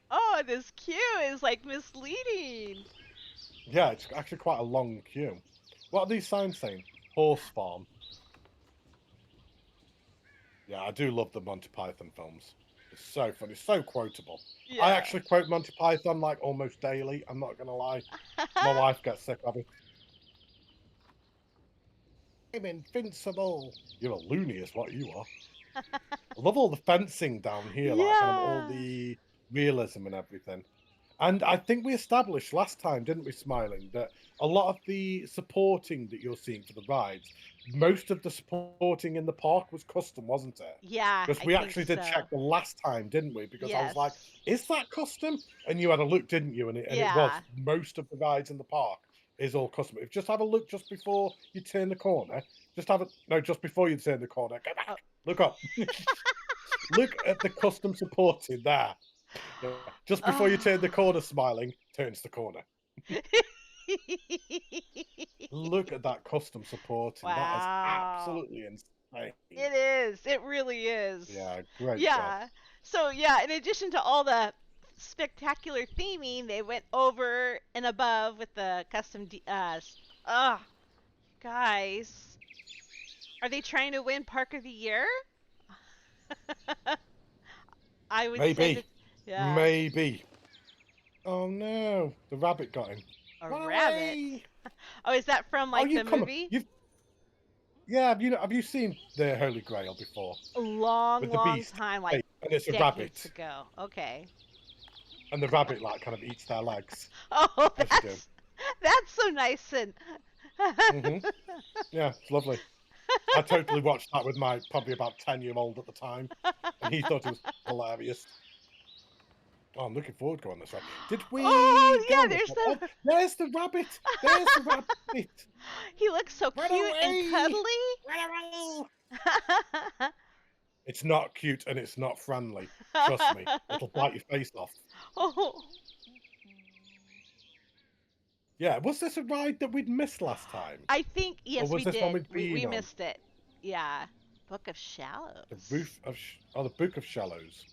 Oh, this queue is like misleading. Yeah, it's actually quite a long queue. What are these signs saying? Horse farm. Yeah, I do love the Monty Python films. It's so funny, so quotable. Yeah. I actually quote Monty Python like almost daily. I'm not gonna lie. My wife gets sick of it. I'm invincible. You're a loony, is what you are. I love all the fencing down here, like kind of all the realism and everything. And I think we established last time, didn't we, Smiling, that a lot of the supporting that you're seeing for the rides, most of the supporting in the park was custom, wasn't it? Yeah, because we actually did check the last time, didn't we? Because I was like, is that custom? And you had a look, didn't you? And it was. Most of the rides in the park is all custom. If just have a look just before you turn the corner. Just before you turn the corner. Go back. Oh. Look up. Look at the custom supporting there. Yeah. Just before you turn the corner, Smiling turns the corner. Look at that custom supporting. Wow. That is absolutely insane. It is. It really is. Yeah, great. Yeah. Job. So yeah, in addition to all the spectacular theming, they went over and above with the custom. Guys, are they trying to win Park of the Year? I would say that, yeah. Maybe. Oh no, the rabbit got him. Run rabbit? Away. Oh, is that from like the movie? Yeah, have you seen the Holy Grail before? A long time, like and it's a rabbit ago. Okay. And the rabbit like kind of eats their legs. Oh, that's so nice and. Yeah, it's lovely. I totally watched that with my probably about 10-year-old at the time, and he thought it was hilarious. Oh, I'm looking forward to going this way. Did we? Oh, yeah, there's there's the rabbit. There's the rabbit. He looks so cute and cuddly. It's not cute and it's not friendly. Trust me, it'll bite your face off. Oh. Yeah, was this a ride that we'd missed last time? I think, yes, we did. We missed it. Yeah. Book of Shallows. The Book of Shallows.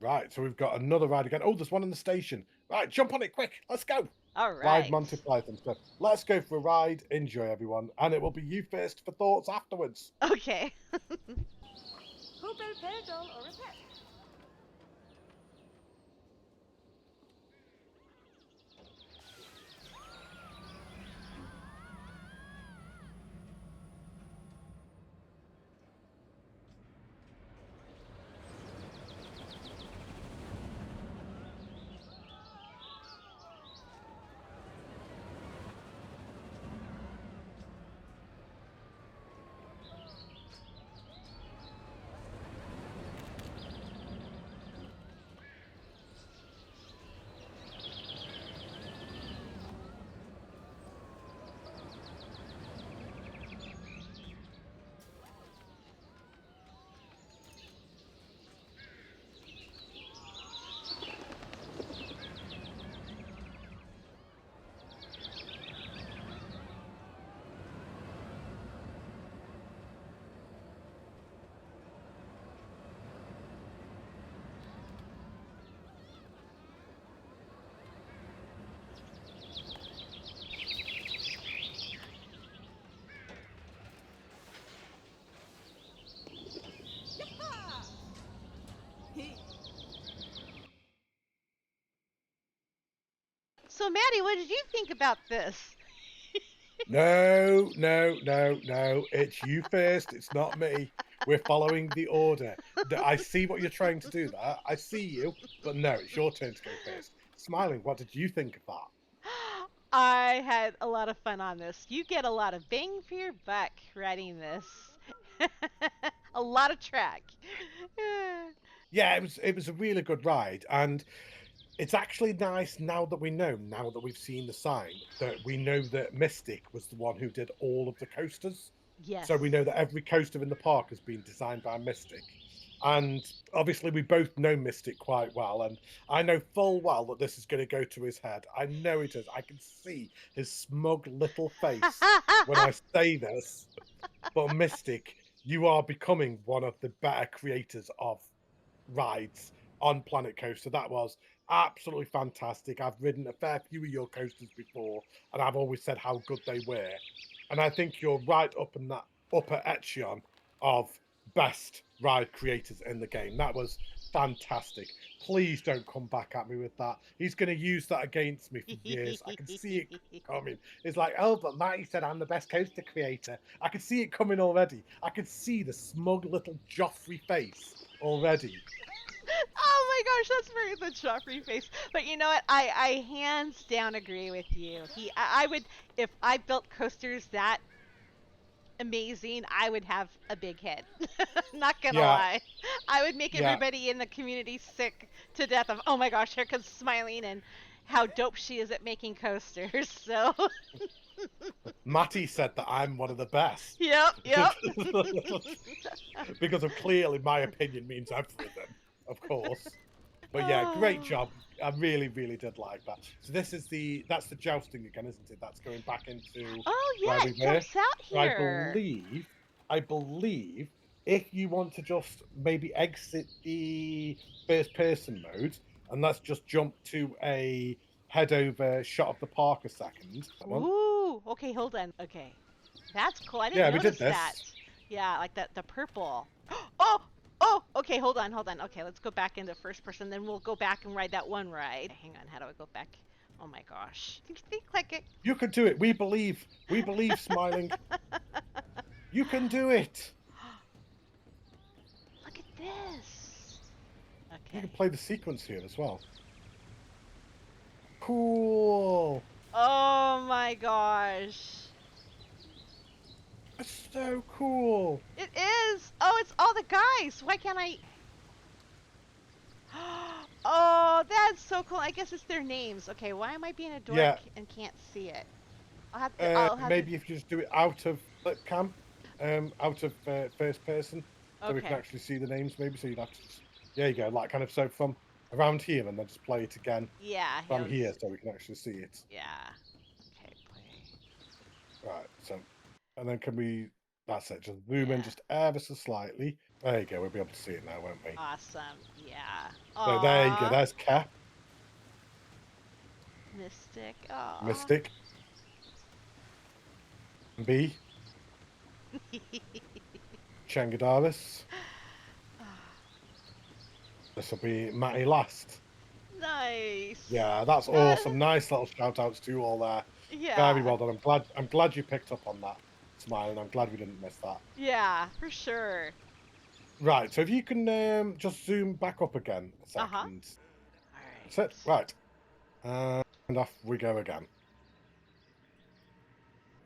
Right, so we've got another ride again. Oh, there's one in the station. Right, jump on it quick. Let's go. All right. Ride Monty Python. So let's go for a ride. Enjoy, everyone. And it will be you first for thoughts afterwards. Okay. So, Maddie, what did you think about this? No, no, no, no. It's you first. It's not me. We're following the order. I see what you're trying to do there. I see you, but no, it's your turn to go first. Smiling, what did you think of that? I had a lot of fun on this. You get a lot of bang for your buck writing this. A lot of track. Yeah, it was a really good ride, and it's actually nice now that we've seen the sign, that we know that Mystic was the one who did all of the coasters. Yes. So we know that every coaster in the park has been designed by Mystic. And obviously we both know Mystic quite well, and I know full well that this is going to go to his head. I know it is. I can see his smug little face when I say this. But Mystic, you are becoming one of the better creators of rides on Planet Coaster. That was absolutely fantastic. I've ridden a fair few of your coasters before, and I've always said how good they were. And I think you're right up in that upper echelon of best ride creators in the game. That was fantastic. Please don't come back at me with that. He's going to use that against me for years. I can see it coming. It's like, oh, but Matty said I'm the best coaster creator. I can see it coming already. I can see the smug little Joffrey face already. Oh my gosh, that's very the Joffrey face. But you know what? I hands down agree with you. I would, if I built coasters that amazing, I would have a big head. Not gonna lie. I would make everybody in the community sick to death of, oh my gosh, here comes Smiling and how dope she is at making coasters. So Matty said that I'm one of the best. Yep. Because of clearly my opinion means everything, of course. But yeah, great job. I really, really did like that. So that's the jousting again, isn't it? That's going back into it jumps out here. I believe if you want to just maybe exit the first person mode and let's just jump to a head over shot of the park a second. Ooh, okay, hold on. Okay. That's cool. I didn't notice that. Yeah, like the purple. Oh, okay, hold on. Okay, let's go back into first person, then we'll go back and ride that one ride. Hang on, how do I go back? Oh my gosh. Click it. You can do it. We believe. We believe, Smiling. You can do it. Look at this. Okay. You can play the sequence here as well. Cool. Oh my gosh. That's so cool. It is. Oh, it's all the guys. Why can't I? Oh, that's so cool. I guess it's their names. Okay, why am I being a dork and can't see it? I'll have maybe if you just do it out of cam, out of first person, so we can actually see the names. Maybe so you'd have to. There you go. Like kind of so from around here, and then just play it again. Yeah. From here, so we can actually see it. Yeah. Okay. Play. Right. So. And then can we, that's it, just zoom in just ever so slightly. There you go, we'll be able to see it now, won't we? Awesome, yeah. So there you go, there's Cap. Mystic, aww. Mystic. B. Changadaris. This will be Matty last. Nice. Yeah, that's awesome. Nice little shout outs to you all there. Yeah. Very well done. I'm glad you picked up on that, Smiling. I'm glad we didn't miss that. Yeah, for sure. Right, so if you can just zoom back up again a second. All right. That's it. Right. And off we go again.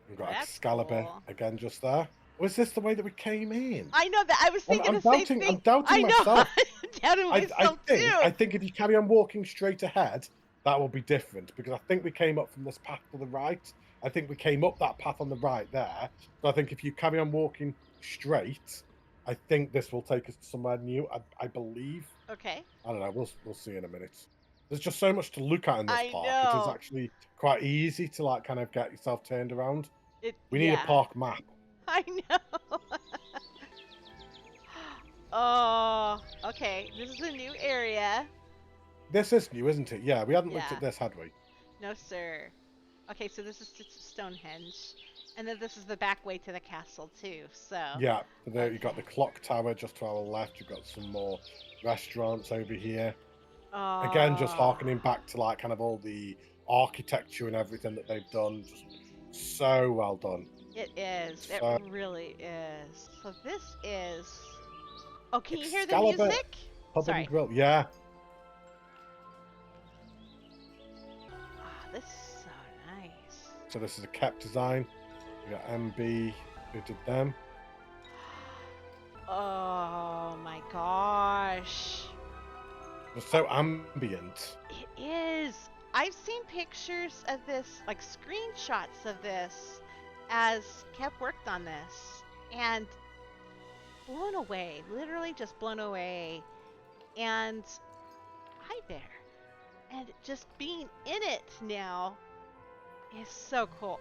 We've got Excalibur again just there. Was this the way that we came in? I know that. I was thinking the same thing. I'm doubting myself. I'm doubting myself too. I think if you carry on walking straight ahead, that will be different, because I think we came up from this path to the right. I think we came up that path on the right there. So I think if you carry on walking straight, I think this will take us to somewhere new. I believe. Okay. I don't know. We'll see in a minute. There's just so much to look at in this park. Know. It is actually quite easy to like kind of get yourself turned around. We need a park map. I know. Oh, okay. This is a new area. This is new, isn't it? Yeah, we hadn't looked at this, had we? No, sir. Okay, so this is Stonehenge. And then this is the back way to the castle, too, so... Yeah, there you got the clock tower just to our left. You've got some more restaurants over here. Again, just harkening back to, like, kind of all the architecture and everything that they've done. Just so well done. It is. So, It really is. So this is. Oh, can you hear the Excalibur music? Pub and Sorry. Grill. Yeah. Oh, this is so nice. So this is a cap design. We got MB who did them. Oh my gosh. It's so ambient. It is. I've seen pictures of this, like screenshots of this, as Kev worked on this, and blown away. Literally just blown away. And hi there. And just being in it now is so cool.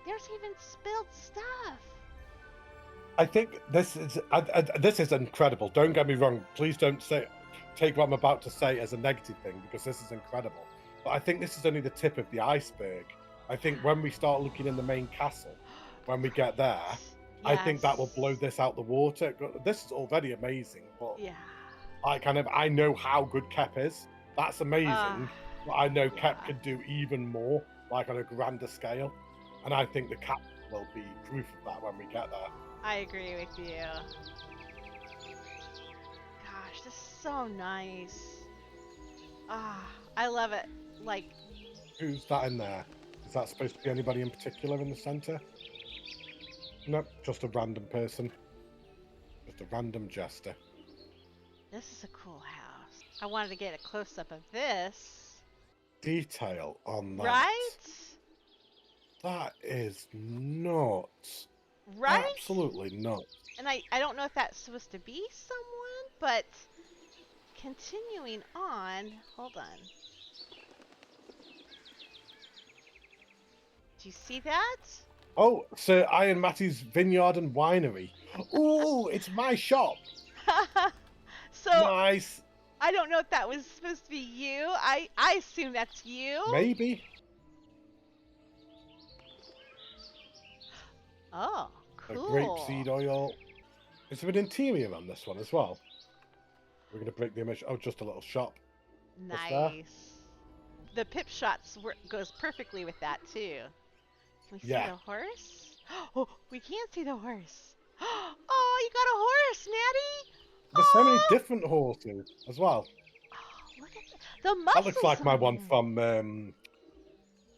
There's even spilled stuff. I think this is incredible. Don't get me wrong. Please don't take what I'm about to say as a negative thing, because this is incredible. But I think this is only the tip of the iceberg. I think when we start looking in the main castle, when we get there, Yes. I think that will blow this out the water. This is already amazing, but Yeah. I know how good Kep is. That's amazing. But I know Kep yeah. can do even more, like on a grander scale. And I think the castle will be proof of that when we get there. I agree with you. Gosh, this is so nice. I love it. Like, Who's that in there? Is that supposed to be anybody in particular in the center? Nope, just a random person. Just a random jester. this is a cool house. I wanted to get a close-up of this. Detail on that. Right? That is nuts. Right? Absolutely nuts. And I don't know if that's supposed to be someone, but continuing on, hold on. Do you see that? Oh, Sir Iron Matty's Vineyard and Winery. Ooh, it's my shop. So Nice. I don't know if that was supposed to be you. I assume that's you. Maybe. Oh, A cool. grapeseed oil. Is there an interior on this one as well? We're going to break the image. Oh, just a little shop. What's that? Nice. The pip shots goes perfectly with that too. Can we see Yeah. the horse? Oh, we can't see the horse. Oh, you got a horse, Natty. There's so many Oh! different horses as well. Oh, look at the muscles. That looks like my on one him. from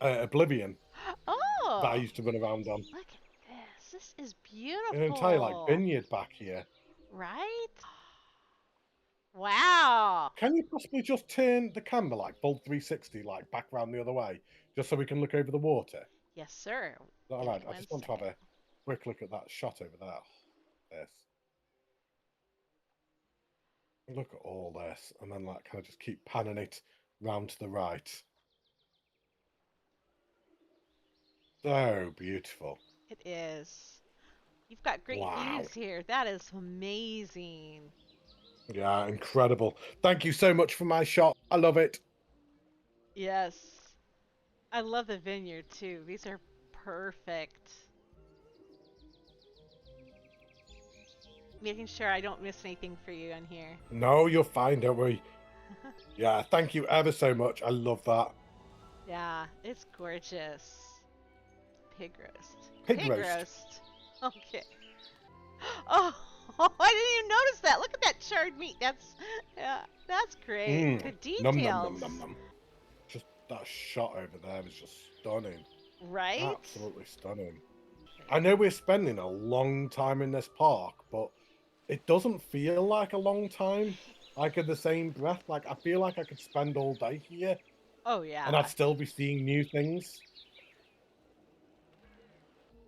Oblivion Oh, that I used to run around on. look at this. This is beautiful. An entire like vineyard back here. Right? Wow. Can you possibly just turn the camera like full 360, like back around the other way, just so we can look over the water? Yes, sir. Is that all right? I One just want to have second. a quick look at that shot over there. This. Look at all this, and then like kind of just keep panning it round to the right. So beautiful. It is. You've got great Wow. views here. That is amazing. Yeah, incredible. Thank you so much for my shot. I love it. Yes. I love the vineyard too. These are perfect. Making sure I don't miss anything for you on here. No, you're fine, don't worry. Yeah, thank you ever so much. I love that. Yeah, it's gorgeous. Pig roast. Pig roast. Okay. Oh, I didn't even notice that. Look at that charred meat. That's great. The details. Num, num, num, num, num. Just that shot over there is just stunning. Right? Absolutely stunning. I know we're spending a long time in this park, but it doesn't feel like a long time. Like in the same breath, like I feel like I could spend all day here Oh yeah. and I'd still be seeing new things.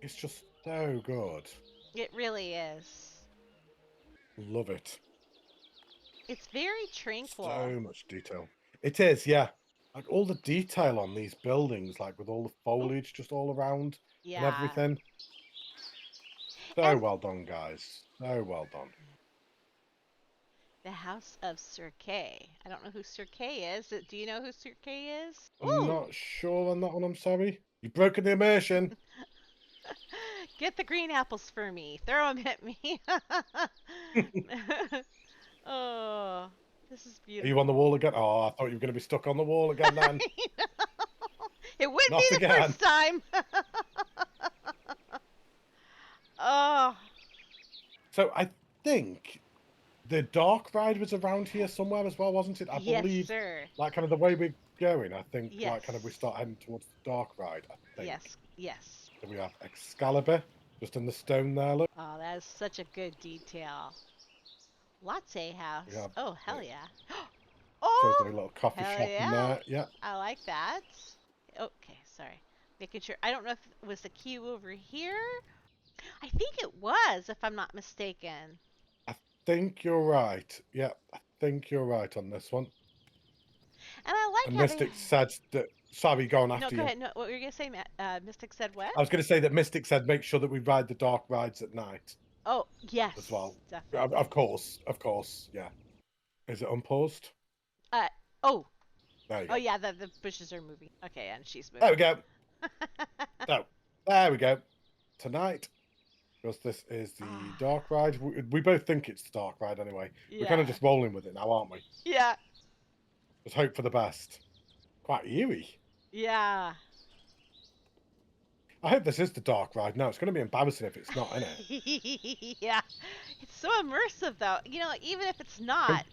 It's just so good. It really is. Love it. It's very tranquil. So much detail. It is, yeah. Like all the detail on these buildings, like with all the foliage just all around and Yeah. everything. So And- well done, guys. So well done. The House of Sir Kay. I don't know who Sir Kay is. Do you know who Sir Kay is? I'm not sure on that one, I'm sorry. You've broken the immersion. Get the green apples for me. Throw them at me. Oh, this is Are beautiful. you on the wall again? Oh, I thought you were going to be stuck on the wall again then. wouldn't Not be the again. first time. Oh. So I think the dark ride was around here somewhere as well, wasn't it? I Yes, believe, sir. like, kind of the way we're going, I think, Yes. like, kind of we start heading towards the dark ride, I think. Yes. Yes. So we have Excalibur, just in the stone there, look. Oh, that is such a good detail. Latte house. We have Oh, hell the, yeah. shows Oh, a little coffee hell shop in yeah. there. Yeah. I like that. Okay, sorry. Making sure. I don't know if it was the queue over here. I think it was, if I'm not mistaken. I think you're right. Yeah, I think you're right on this one. And I like And how they. Mystic said that. Sorry, going No, after go you. ahead. No, what were you gonna say, Matt? Mystic said what? I was going to say that Mystic said make sure that we ride the dark rides at night Oh, yes, as well. definitely. Of course. Yeah. Is it unpaused? Uh, oh, There you oh go. yeah, the bushes are moving. Okay, and she's moving. There we go. Oh, there we go. Tonight, because this is the dark ride. We both think it's the dark ride anyway. Yeah. We're kind of just rolling with it now, aren't we? Yeah. Just hope for the best. Quite eerie. Yeah. I hope this is the dark ride. No, it's going to be embarrassing if it's not, isn't it? Yeah. It's so immersive, though. You know, even if it's not.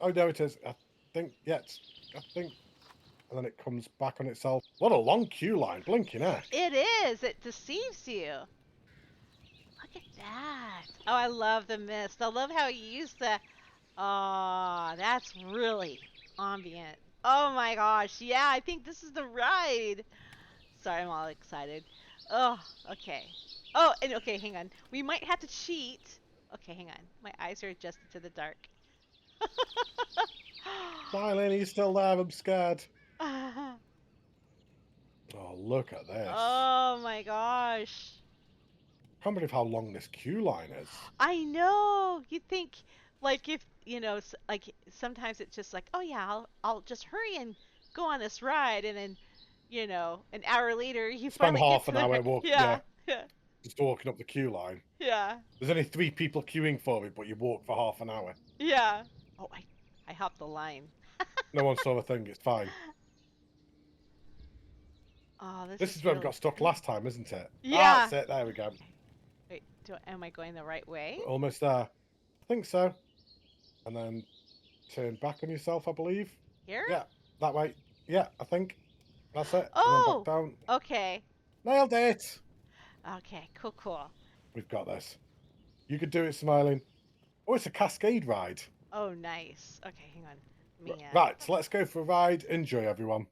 Oh, no, it is. I think, yeah, I think. And then it comes back on itself. What a long queue line. Blinking heck. It is. It deceives you. Look at that. Oh, I love the mist. I love how you use the... Oh, that's really ambient. Oh my gosh. Yeah, I think this is the ride. Sorry, I'm all excited. Oh, okay. Oh, and okay, hang on. We might have to cheat. Okay, hang on. My eyes are adjusted to the dark. Smiling, he's still there. I'm scared. Oh, look at this. Oh my gosh. I can't believe how long this queue line is. I know. You think, like, if, you know, like, sometimes it's just like, oh yeah, I'll just hurry and go on this ride, and then, you know, an hour later, you Spend finally get half to an the hour walking. Yeah. Yeah. Just walking up the queue line. Yeah. There's only 3 people queuing for it, but you walk for half an hour. Yeah. Oh, I hopped the line. No one saw a thing. It's fine. Oh, This is really... where we got stuck last time, isn't it? Yeah. That's it. There we go. Wait, am I going the right way? We're almost there. I think so. And then turn back on yourself, I believe. Here? Yeah, that way. Yeah, I think. That's it. Oh! And then back down. Okay. Nailed it! Okay, cool. We've got this. You could do it, Smiling. Oh, it's a Cascade ride. Oh, nice. Okay, hang on. Right, so let's go for a ride. Enjoy, everyone.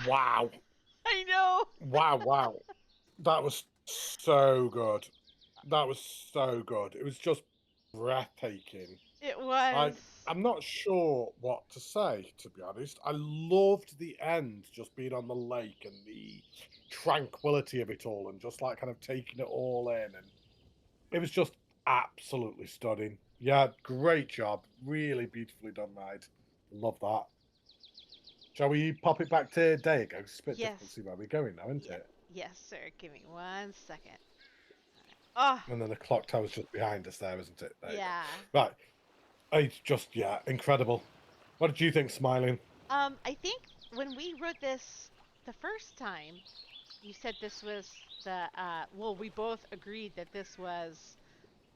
Wow. I know. Wow. That was so good. That was so good. It was just breathtaking. It was. I'm not sure what to say, to be honest. I loved the end, just being on the lake and the tranquility of it all, and just like kind of taking it all in. And it was just absolutely stunning. Yeah, great job. Really beautifully done ride. Love that. Shall we pop it back to Diego? It's a bit difficult to see where we're going now, isn't it? Yes, sir. Give me 1 second. Oh, And then the clock tower's just behind us there, isn't it? There you yeah. go. Right. It's just, yeah, incredible. What did you think, Smiling? I think when we wrote this the first time, you said this was the, well, we both agreed that this was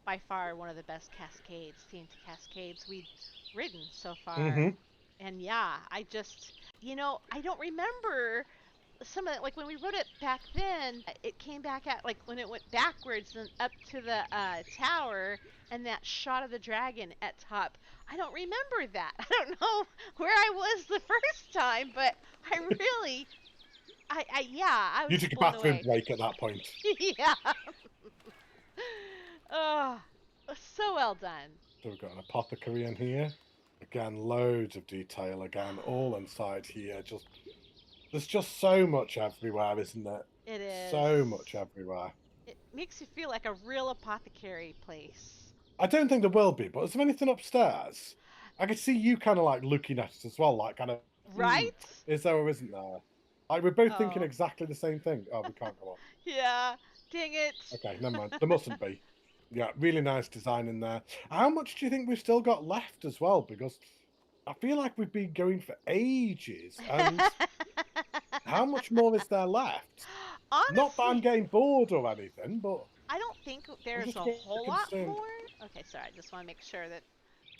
by far one of the best cascades, themed cascades we'd ridden so far. Mm-hmm. And yeah, I just, I don't remember some of it, like when we wrote it back then, it came back at, like when it went backwards and up to the tower and that shot of the dragon at top. I don't remember that. I don't know where I was the first time, but I really, yeah, I You was took a blown bathroom away. break at that point. Yeah. Oh, so well done. So we've got an apothecary in here. Again, loads of detail again, all inside here. There's just so much everywhere, isn't it? It is. So much everywhere. It makes you feel like a real apothecary place. I don't think there will be, but is there anything upstairs? I could see you kind of like looking at it as well, like kind of, Right? is there or isn't there? Like we're both thinking Oh. exactly the same thing. Oh, we can't go up. Yeah. Dang it. Okay, never mind. There mustn't be. Yeah, really nice design in there. How much do you think we've still got left as well? Because I feel like we've been going for ages. And how much more is there left? Honestly, Not that I'm getting bored or anything, but I don't think there's just a very whole lot concerned. more. Okay, sorry. I just want to make sure that.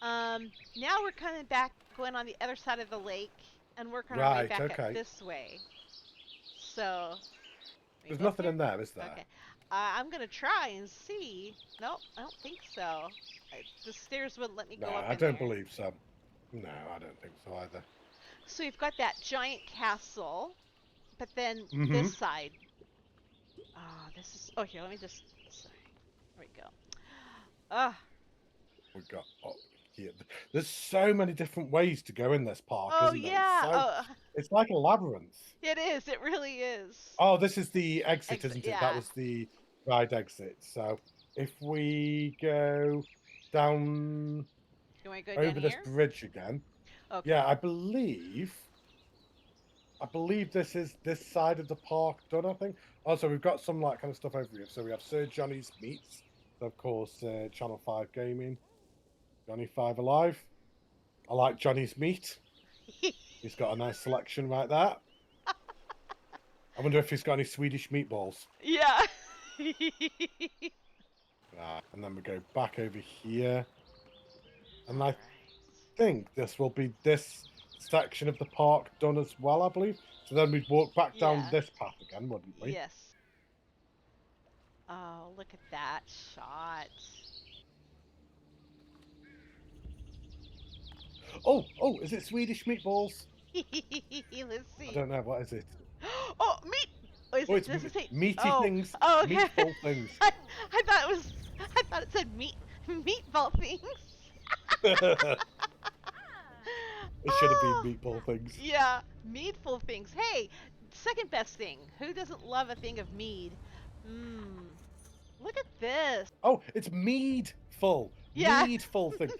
Now we're coming back, going on the other side of the lake, and working our way Right, back okay. up this way. So. There's nothing in there, is there? Okay. I'm gonna try and see. Nope, I don't think so. The stairs wouldn't let me No, go up I in don't there. believe so. No, I don't think so either. So we've got that giant castle, but then Mhm. this side. Oh, this is. Oh, here, let me just. Sorry. There we go. Ah. We've got here. There's so many different ways to go in this park, Oh isn't there? yeah. It's like a labyrinth. It is. It really is. Oh, this is the exit, isn't it? Yeah. That was the ride exit. So if we go down You want to go over down this here? bridge again. Okay. Yeah, I believe this is this side of the park done, I think. Also, we've got some like kind of stuff over here. So we have Sir Johnny's Meats. So of course, Channel 5 Gaming. Johnny 5 Alive. I like Johnny's meat. He's got a nice selection right there. I wonder if he's got any Swedish meatballs. Yeah. Right, and then we go back over here. And I think this will be this section of the park done as well, I believe. So then we'd walk back down this path again, wouldn't we? Yes. Oh, look at that shot. Oh, is it Swedish meatballs? Let's see. I don't know, what is it? Oh, meat! Oh, It's does it say meaty things. Oh, okay. Meatball things. I thought it said meatball things. It should have been meatball things. Yeah, meadful things. Hey, second best thing. Who doesn't love a thing of mead? Mmm. Look at this. Oh, it's meadful. Yeah. Meadful thing.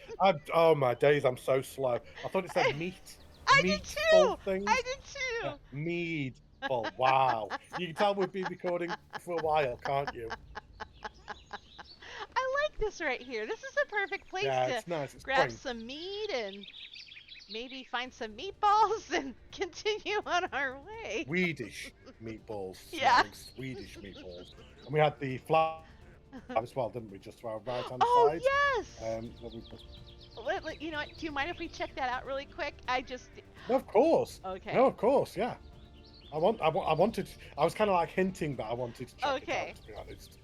Oh my days, I'm so slow. I thought it said meat. I did too. Things. I did too. Yeah, meadful. Wow. You can tell we've been recording for a while, can't you? I like this right here. This is a perfect place Yeah, to it's nice. It's grab quaint. some meat and maybe find some meatballs and continue on our way. Swedish meatballs. Yeah. Swedish meatballs. And we had the flat as well, didn't we? Just to our right hand Oh, side. yes. You know what? Do you mind if we check that out really quick? No, of course. Okay. No, of course. Yeah. I wanted. I was kind of like hinting that I wanted to check it out. To be honest.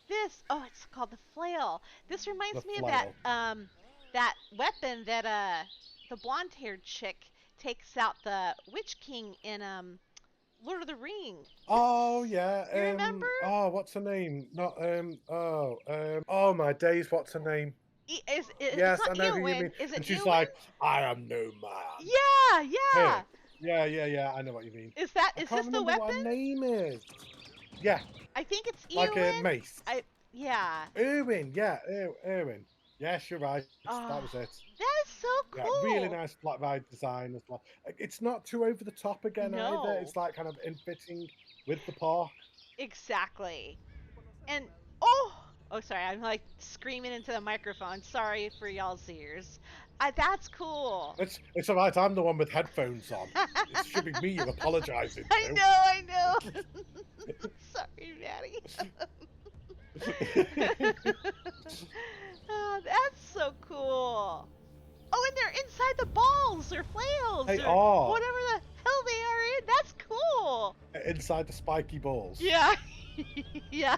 It's called the Flail. This reminds The me Flail. of that weapon that the blonde-haired chick takes out the Witch King in Lord of the Rings. Oh yeah. You remember? Oh, what's her name? Not oh my days, what's her name? It's Yes, not I know who you Eowyn. mean. Is it And she's Eowyn? like, I am no man. Yeah, Her. yeah. Yeah, I know what you mean. Is I this can't the remember what weapon? her name is. Yeah, I think it's like a Eowyn. mace. Yeah. Erwin, yeah, Erwin. Yes, you're right. That Oh, was it. that is so Yeah, really cool. nice flat ride design as well. It's not too over the top again either. No, It's like kind of in fitting with the park. exactly. And oh, sorry, I'm like screaming into the microphone. Sorry for y'all's ears. That's cool. It's all right. I'm the one with headphones on. It should be me you're apologising to. I know. Sorry, Maddie. Oh, that's so cool. Oh, and they're inside the balls or flails They or are whatever the hell they are in. That's cool. inside the spiky balls. Yeah. Yeah.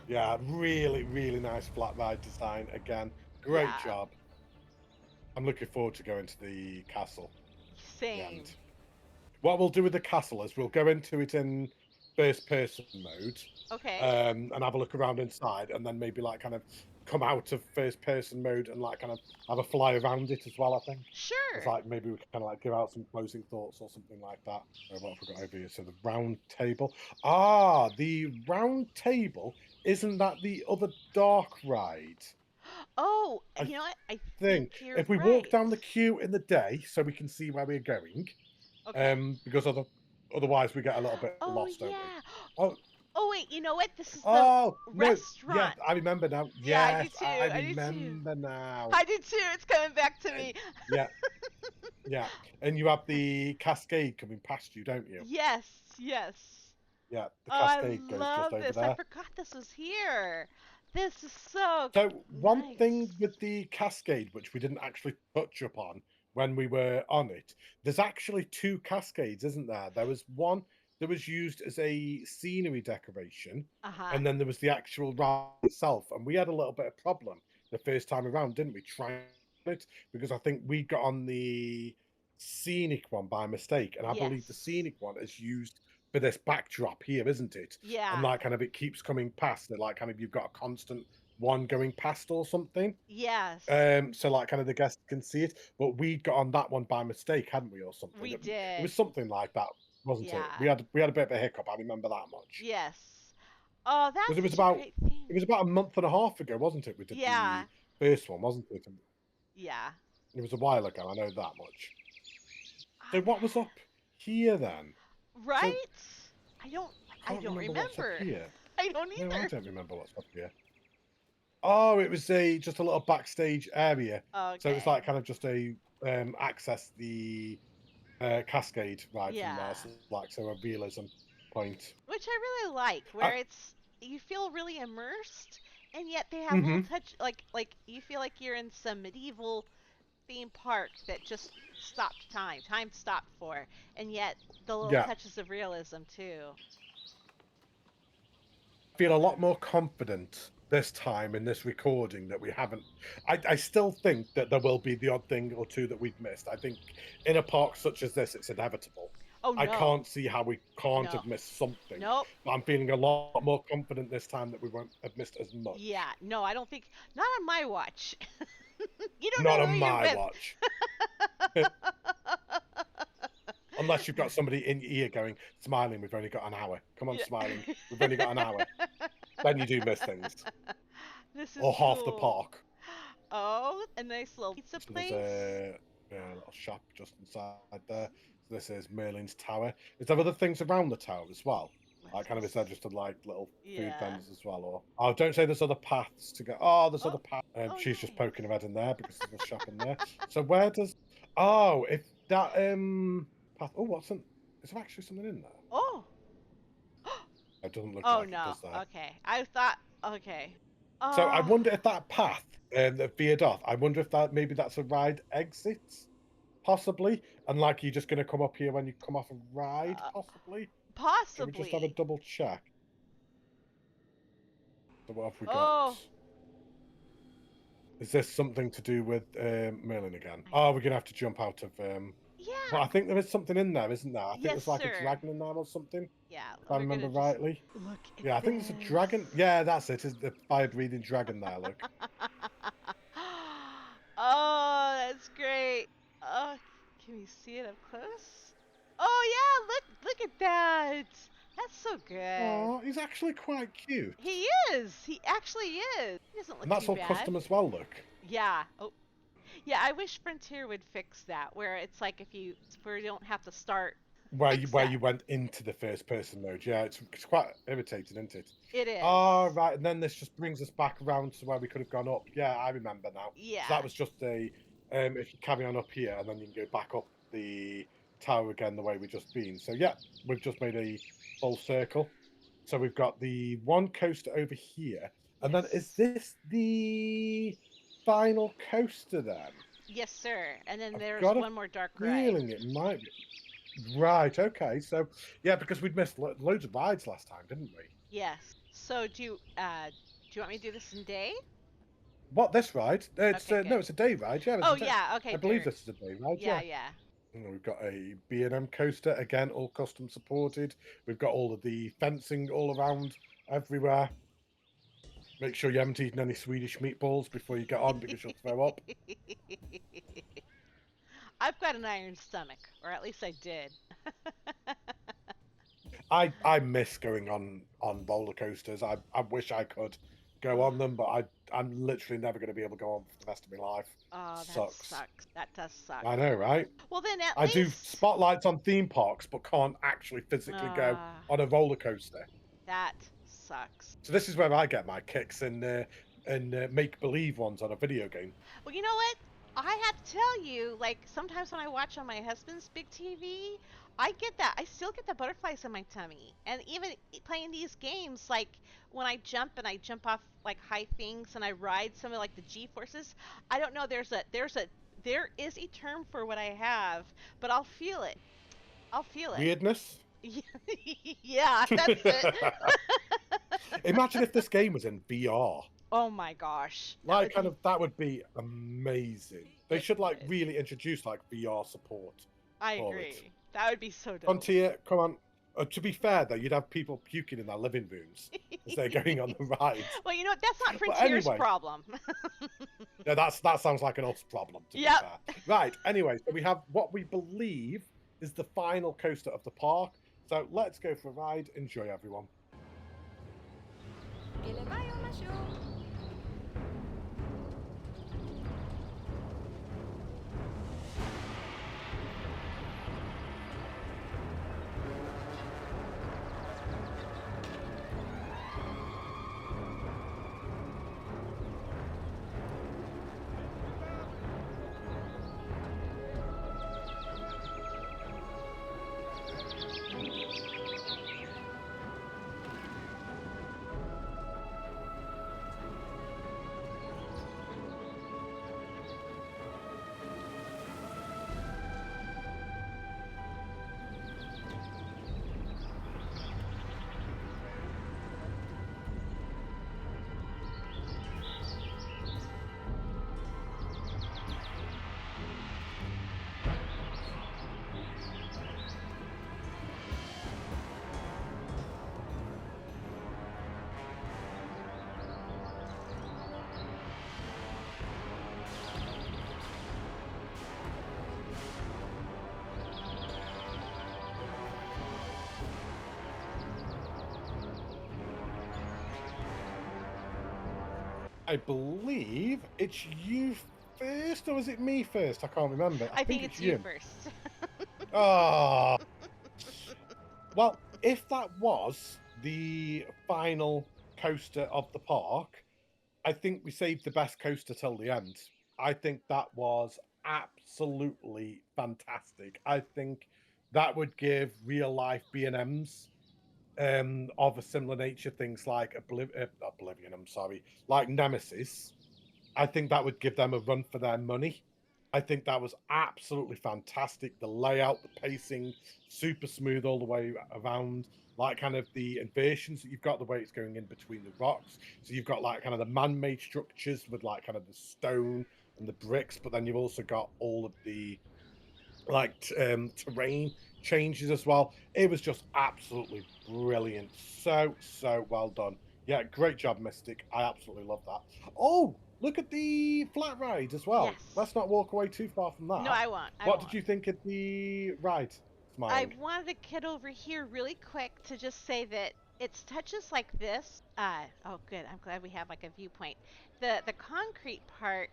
Yeah, really nice flat ride design again. Great Yeah. job. I'm looking forward to going to the castle. Same. What we'll do with the castle is we'll go into it in first person mode. Okay. And have a look around inside, and then maybe like kind of come out of first person mode and like kind of have a fly around it as well. I think. Sure. It's like maybe we can kind of like give out some closing thoughts or something like that. What have we got over here? So the round table. Ah, the round table. Isn't that the other dark ride? Oh, I you know what? I think you're if we right. walk down the queue in the day, so we can see where we're going. Okay. Because otherwise we get a little bit lost, yeah. don't we? Oh wait, you know what? This is the No, restaurant. yeah, I remember now. Yeah, I do Yes, too. I I do too. remember now. I do too. It's coming back to me. Yeah, and you have the Cascade coming past you, don't you? Yes. Yeah, the Oh, Cascade I goes love just over this. there. I forgot this was here. This is so So one nice. thing with the Cascade, which we didn't actually touch upon when we were on it, there's actually two Cascades, isn't there? There was one that was used as a scenery decoration, and then there was the actual ride itself. And we had a little bit of problem the first time around, didn't we? Trying it because I think we got on the scenic one by mistake, and I believe the scenic one is used for this backdrop here, isn't it? Yeah. And like kind of it keeps coming past. That like kind of you've got a constant one going past or something. Yes. So like kind of the guests can see it, but we got on that one by mistake, hadn't we, or something? We It did. was something like that, wasn't it? We had a bit of a hiccup. I remember that much. Yes. Oh, that's Because it was such a about great thing. it was about a month and a half ago, wasn't it? We did the first one, wasn't it? Yeah. It was a while ago. I know that much. So what was up here then? Right? So, I don't remember. what's up here. I don't either. No, I don't remember what's up here. Oh, it was just a little backstage area. Okay. So it's like kind of just a access the Cascade ride from there. So like so a realism point. Which I really like, where you feel really immersed, and yet they have little touch like you feel like you're in some medieval theme park that just stopped time stopped for, and yet the little touches of realism too. I feel a lot more confident this time in this recording that we haven't. I still think that there will be the odd thing or two that we've missed. I think in a park such as this, it's inevitable. Oh, no. I can't see how we can't have missed something. Nope. But I'm feeling a lot more confident this time that we won't have missed as much. Yeah, no, I don't think. Not on my watch. You don't Not know who on you're my with. watch. Unless you've got somebody in your ear going, smiling, we've only got an hour. Come on, smiling, we've only got an hour. Then you do miss things. This is or half cool. the park. Oh, a nice little pizza place. There's a little shop just inside there. So this is Merlin's tower. Is there other things around the tower as well? Like kind of is there just like little food vendors as well? Or oh, don't say there's other paths to go. Oh, there's other paths. She's just poking her head in there because there's a shop in there. So where does? Oh, if that path. Oh, what's in? Is there actually something in there? Oh. It doesn't look oh like no. it does that. Okay. I thought. Okay. So I wonder if that path that veered off. I wonder if that maybe that's a ride exit, possibly, and like you're just going to come up here when you come off a ride, possibly. Possibly. Can we just have a double check? So what have we got? Is this something to do with Merlin again? Oh, we're gonna have to jump out of. But I think there is something in there, isn't there? I think Yes, there's like a sir. dragon in there or something. Yeah, If I remember rightly. look at Yeah, I think there's a dragon. Yeah, that's it. Is the fire-breathing dragon there? Look. Oh, that's great. Oh, can we see it up close? Oh yeah, look at that. That's so good. Oh, he's actually quite cute. He is. He actually is. He doesn't look And that's too all bad. custom as well. Look. Yeah. Oh, yeah. I wish Frontier would fix that, where it's like where you don't have to start. Where you went into the first person mode. Yeah, it's quite irritating, isn't it? It is. Oh, right. And then this just brings us back around to where we could have gone up. Yeah, I remember now. Yeah. So that was just a, if you carry on up here and then you can go back up the tower again the way we've just been. So yeah, we've just made a full circle. So we've got the one coaster over here. And then is this the final coaster then? Yes, sir. And then there's got a one more dark ride. Feeling it might be. Right, okay. So, yeah, because we'd missed loads of rides last time, didn't we? Yes. So do you want me to do this in day? What, this ride? It's Okay, no, it's a day ride. Yeah. Oh yeah, okay. I believe this is a day ride. Yeah, Yeah. yeah. And we've got a B&M coaster, again, all custom supported. We've got all of the fencing all around, everywhere. Make sure you haven't eaten any Swedish meatballs before you get on because you'll throw up. I've got an iron stomach, or at least I did. I miss going on roller coasters. I wish I could go on them, but I'm literally never going to be able to go on for the rest of my life. Oh, that Sucks. That does suck. I know, right? Well, then at I least do spotlights on theme parks, but can't actually physically go on a roller coaster. That sucks. So this is where I get my kicks in make believe ones on a video game. Well, you know what? I have to tell you, like sometimes when I watch on my husband's big TV, I get that. I still get the butterflies in my tummy. And even playing these games, like when I jump off like high things and I ride some of like the G-forces, I don't know. There is a term for what I have, but I'll feel it. I'll feel it. Weirdness. Yeah, that's it. Imagine if this game was in VR. Oh my gosh. Like, that would be amazing. They should like really introduce like VR support. I agree. That would be so dope. Frontier, come on. To be fair, though, you'd have people puking in their living rooms as they're going on the rides. Well, you know what? That's not Frontier's problem. Yeah, that sounds like an us problem, to be fair. Right, anyway, so we have what we believe is the final coaster of the park. So let's go for a ride. Enjoy, everyone. I believe it's you first, or is it me first? I can't remember. I think it's you first. Oh. Well, if that was the final coaster of the park, I think we saved the best coaster till the end. I think that was absolutely fantastic. I think that would give real life B&Ms of a similar nature, things like Oblivion, like Nemesis. I think that would give them a run for their money. I think that was absolutely fantastic. The layout, the pacing, super smooth all the way around. Like kind of the inversions that you've got, the way it's going in between the rocks. So you've got like kind of the man-made structures with like kind of the stone and the bricks, but then you've also got all of the terrain changes as well. It was just absolutely brilliant. So well done. Yeah, great job, Mystic. I absolutely love that. Oh, look at the flat ride as well. Yes. Let's not walk away too far from No, that. I won't. I What did won't. you think of the ride, I Smiling? wanted to get over here really quick to just say that it's touches like this. Oh, good. I'm glad we have like a viewpoint. The concrete part,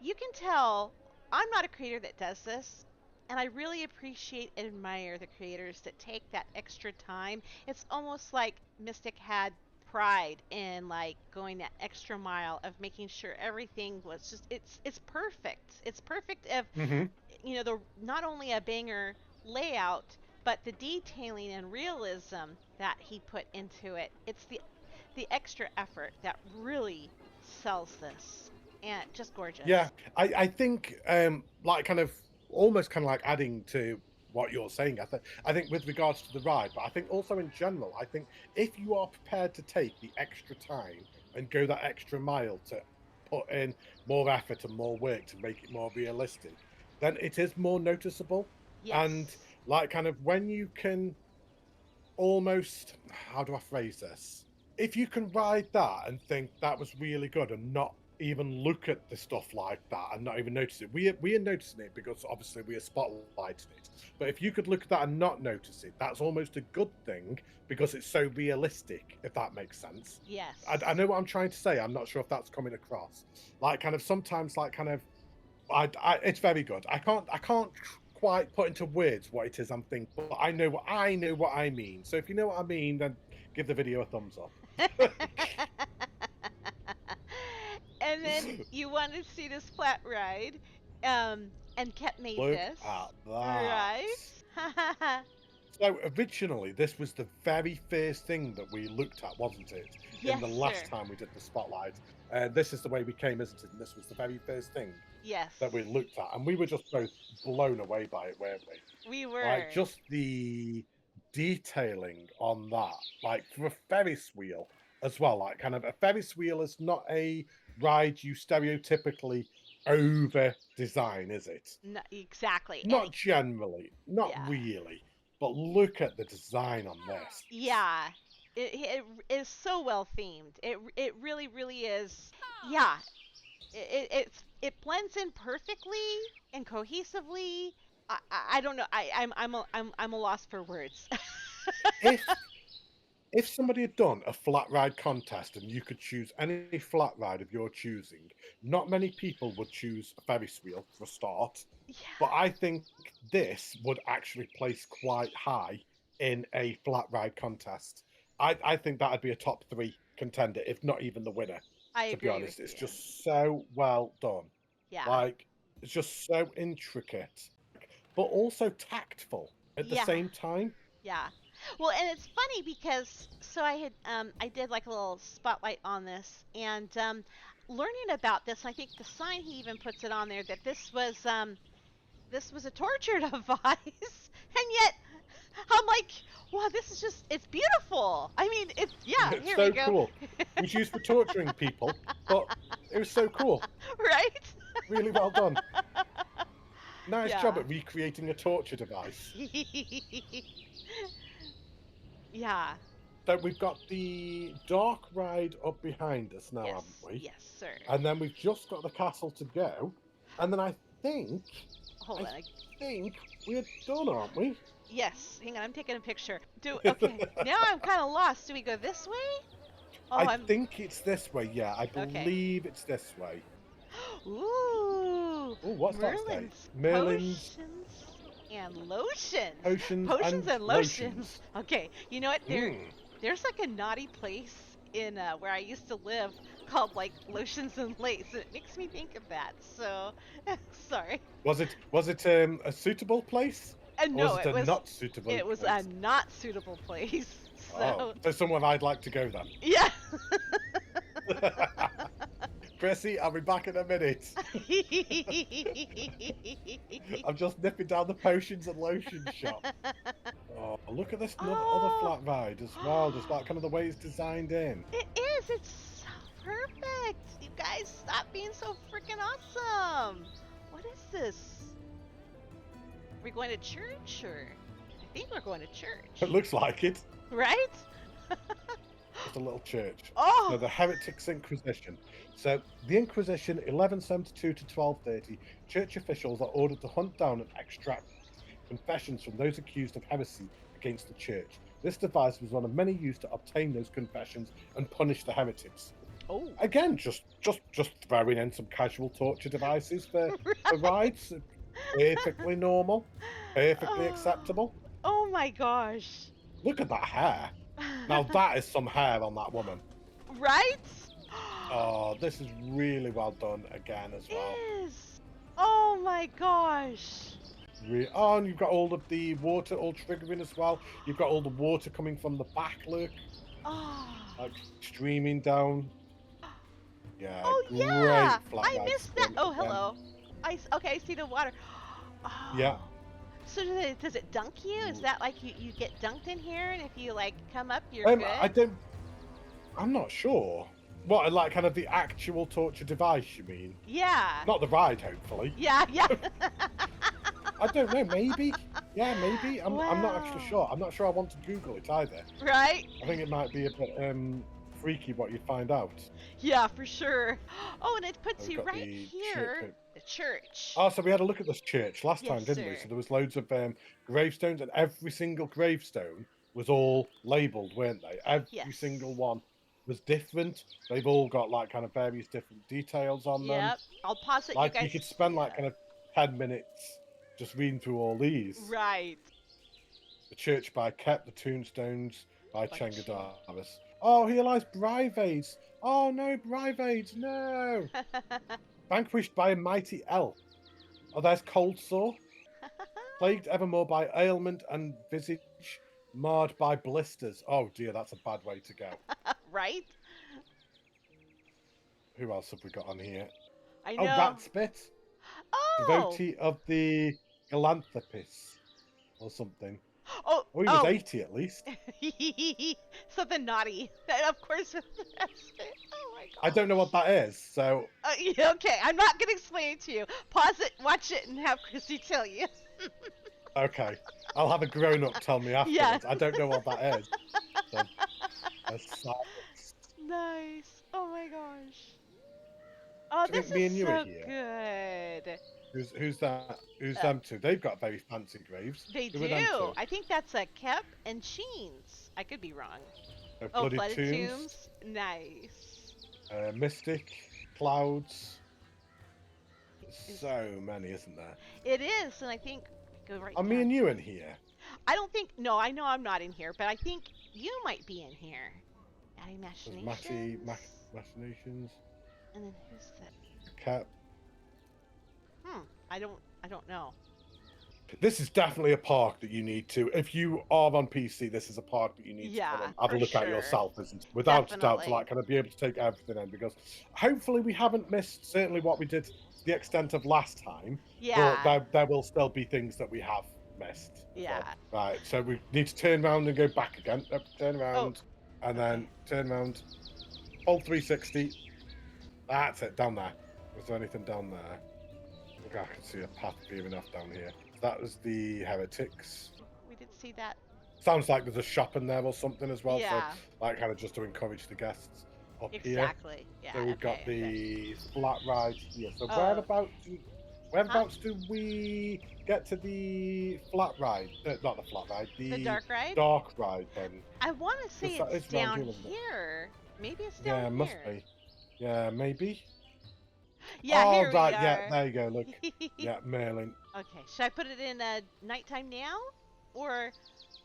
you can tell I'm not a creator that does this, and I really appreciate and admire the creators that take that extra time. It's almost like Mystic had pride in like going that extra mile of making sure everything was just it's perfect. It's perfect if Hmm. the not only a banger layout, but the detailing and realism that he put into it. It's the extra effort that really sells this, and just Yeah, gorgeous. I think like kind of almost kind of like adding to what you're saying. I think with regards to the ride, but I think also in general, I think if you are prepared to take the extra time and go that extra mile to put in more effort and more work to make it more realistic, then it is more noticeable. And Yes. like kind of when you can almost, how do I phrase this? If you can ride that and think that was really good and not even look at the stuff like that and not even notice it, we are noticing it because obviously we are spotlighting it. But if you could look at that and not notice it, that's almost a good thing because it's so realistic, if that makes sense. I Yes. know what I'm trying to say. I'm not sure if that's coming across. Like kind of sometimes, like kind of it's very good. I can't quite put into words what it is I'm thinking, but I know what I mean. So if you know what I mean, then give the video a thumbs up. And then you wanted to see this flat ride, and Ket made Look this, at that. right? So originally, this was the very first thing that we looked at, wasn't it? In Yes, the sir. last time we did the spotlight, this is the way we came, isn't it? And this was the very first thing Yes, that we looked at, and we were just both blown away by it, weren't we? we Like were. just the detailing on that, like for a Ferris wheel as well. Like kind of a Ferris wheel is not a ride you stereotypically over design, is it? No, exactly. And Not generally, not yeah, really. But look at the design on this. yeah, it is so well themed. It really really is. Yeah, it blends in perfectly and cohesively. I don't know. I'm a loss for words. If if somebody had done a flat ride contest and you could choose any flat ride of your choosing, not many people would choose a Ferris wheel for a start. But Yeah, I think this would actually place quite high in a flat ride contest. I think that'd be a top three contender, if not even the winner, I to be agree honest. with It's you. just so well done. Yeah, Like, it's just so intricate, but also tactful at the yeah. same time. Yeah. Well, and it's funny because I did like a little spotlight on this and learning about this, I think the sign he even puts it on there that this was a torture device. And yet I'm like, wow, this is just it's beautiful. I mean, it's yeah, It's here we so go. cool. It was used for torturing people, but it was so cool. Right? Really well done. Nice job Yeah. at recreating a torture device. Yeah. So we've got the dark ride up behind us now, Yes. haven't we? Yes, sir. And then we've just got the castle to go. And then think, Hold I on. think we're done, aren't we? Yes, hang on, I'm taking a picture. Okay, now I'm kind of lost. Do we go this way? Oh, I I'm think it's this way. Yeah, I okay. believe it's this way. Ooh, Oh, what's that say? Merlin's Merlin's potions and lotions. potions Potions and and lotions. lotions. Okay, you know what? Mm. There's like a naughty place in where I used to live called like Lotions and Lace, and it makes me think of that. So, sorry. Was it a suitable place? And Or was no, it a not suitable it was a place? not suitable place. Oh, So, so somewhere I'd like to go then. yeah. Chrissy, I'll be back in a minute. I'm just nipping down the potions and lotions shop. Oh, look at this other Oh, flat ride as well. Just like kind of the way it's designed in. it is. It's so perfect. You guys stop being so freaking awesome. What is this? we going to church or? I think we're going to church. It looks like it. Right? Just a little church. Oh. So the Heretics Inquisition. So the Inquisition, 1172 to 1230, church officials are ordered to hunt down and extract confessions from those accused of heresy against the church. This device was one of many used to obtain those confessions and punish the heretics. Oh. Again, just throwing in some casual torture devices for rides. Perfectly normal, perfectly acceptable. Oh my gosh. Look at that hair. Now that is some hair on that woman. Right? Oh, this is really well done again as well. It is. Oh my gosh. Oh, and you've got all of the water all triggering as well. You've got all the water coming from the back, look. Oh. Like streaming down. Yeah. Oh great yeah. flat I ride missed that. spin Oh, again. hello. Okay, I see the water. Oh. Yeah. So does it dunk you? Is that like you get dunked in here, and if you like come up, you're good? I'm not sure. What, like kind of the actual torture device, you mean? Yeah. Not the ride, hopefully. Yeah, yeah. I don't know, maybe. Yeah, maybe. I'm not actually Wow. sure. I'm not sure I want to Google it either. Right? I think it might be a bit freaky what you find out. Yeah, for sure. Oh, and it puts We've you got right the here. The church. Oh, so we had a look at this church last Yes, time, didn't we? sir. So there was loads of gravestones, and every single gravestone was all labelled, weren't they? Every Yes. single one was different. They've all got like kind of various different details on them. Yep. I'll pause it. Like you you guys. could spend like kind of 10 minutes just reading through all these. Right. The church by Kep, the tombstones by By Chengadaris. Oh, here lies Brivades. Oh no, Brivades, no. Vanquished by a mighty elf. Oh, there's Cold Sore. Plagued evermore by ailment and visage, marred by blisters. Oh dear, that's a bad way to go. Right? Who else have we got on here? I know. Oh, Ratspit. Oh. Devotee of the Galanthropus. Or something. Oh. Oh, he was 80 at least. Something naughty. Of course. That's it. Oh my god. I don't know what that is, so... Yeah, okay, I'm not gonna explain it to you. Pause it, watch it, and have Christy tell you. Okay. I'll have a grown-up tell me afterwards. Yeah. I don't know what that is. So, silence. Nice. Oh my gosh. Oh, Do you this think me is and you so are here? good. Who's that? Who's them two? They've got very fancy graves. They Who are them do. two? I think that's a Kep and Sheen's. I could be wrong. Bloody Flooded tombs. Nice. Mystic, clouds. So many, isn't there? It is, and I think go right. Are me down. and you in here? I don't think. No, I know I'm not in here, but I think you might be in here. Adding There's machinations. machinations. And then who's that? Cat. I don't know. This is definitely a park that you need to. If you are on PC, this is a park that you need to come and have a for look at sure. yourself, isn't it? Without a doubt, to Definitely. like kind of be able to take everything in, because hopefully we haven't missed certainly what we did to the extent of last time. Yeah. But there will still be things that we have missed. as Yeah. well. Right. So we need to turn around and go back again. Turn around, and then okay. turn around. Hold 360. That's it. Down there. Was there anything down there? I think I can see a path clear enough down here. That was the Heretics. We did see that. Sounds like there's a shop in there or something as well. Yeah. So, like, kind of just to encourage the guests up here. Exactly. Yeah. So we've got okay, the flat ride here. So Oh. whereabouts do we get to the flat ride? Not the flat ride. The dark ride. Dark ride then. I want to say It's it's round down here, isn't it? here. Maybe it's down Yeah, here. must be. Yeah, maybe. Yeah, oh, here right. we are. Yeah, there you go. Look. Yeah, Merlin. Okay, should I put it in nighttime now, or?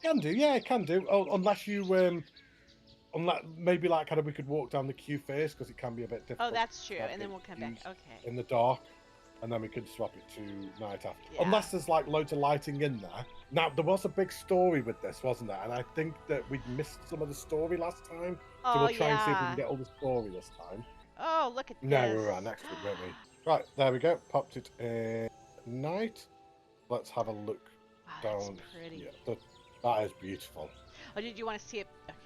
Can do. Yeah, it can do. Oh, unless you unless maybe like kind of we could walk down the queue first because it can be a bit difficult. Oh, that's true, to and then we'll come back. use Okay. in the dark, and then we could swap it to night after. Yeah. Unless there's like loads of lighting in there. Now there was a big story with this, wasn't there? And I think that we'd missed some of the story last time, so Oh we'll try and see if we yeah. can get all the story this time. Oh, look at this. No, we're right next week, weren't we? Right, there we go. Popped it in night. Let's have a look Wow, down. that's pretty. Yeah, that is beautiful. Oh, did you want to see it? Okay.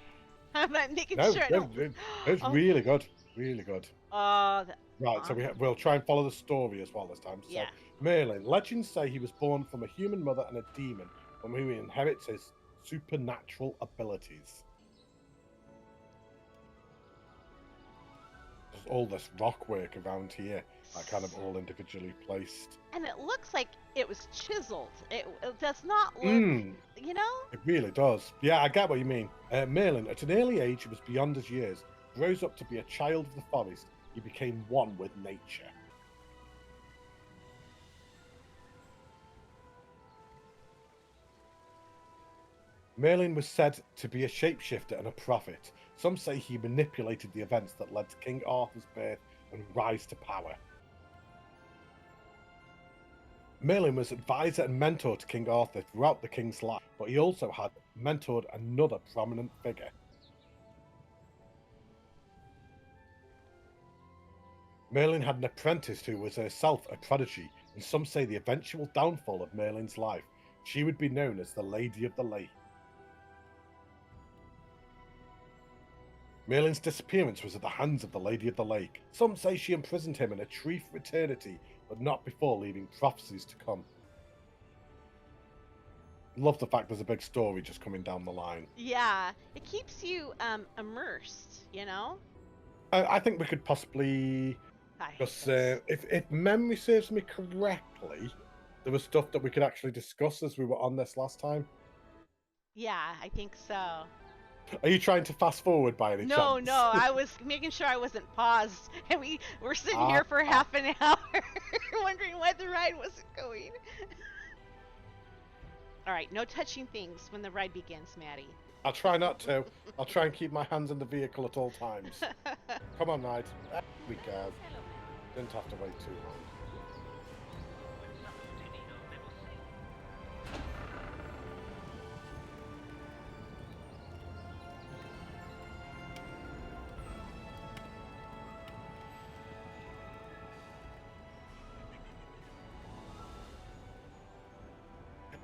I'm not making No, sure. I no, don't- it's Oh, really good. Really good. Oh, Right, so we'll try and follow the story as well this time. So, yeah. Merlin, legends say he was born from a human mother and a demon, from whom he inherits his supernatural abilities. There's all this rock work around here, like kind of all individually placed. And it looks like it was chiseled. It does not look, you know? It really does. Yeah, I get what you mean. Merlin, at an early age, he was beyond his years. Grows up to be a child of the forest. He became one with nature. Merlin was said to be a shapeshifter and a prophet. Some say he manipulated the events that led to King Arthur's birth and rise to power. Merlin was advisor and mentor to King Arthur throughout the king's life, but he also had mentored another prominent figure. Merlin had an apprentice who was herself a prodigy, and some say the eventual downfall of Merlin's life. She would be known as the Lady of the Lake. Merlin's disappearance was at the hands of the Lady of the Lake. Some say she imprisoned him in a tree for eternity, but not before leaving prophecies to come. Love the fact there's a big story just coming down the line. Yeah, it keeps you immersed, you know? I think we could possibly, because if memory serves me correctly, there was stuff that we could actually discuss as we were on this last time. Yeah, I think so. Are you trying to fast forward by any chance? No, I was making sure I wasn't paused, and we're sitting here for half an hour wondering why the ride wasn't going. All right, no touching things when the ride begins, Maddie. I'll try not to. I'll try and keep my hands in the vehicle at all times. Come on, ride. We go. Didn't have to wait too long.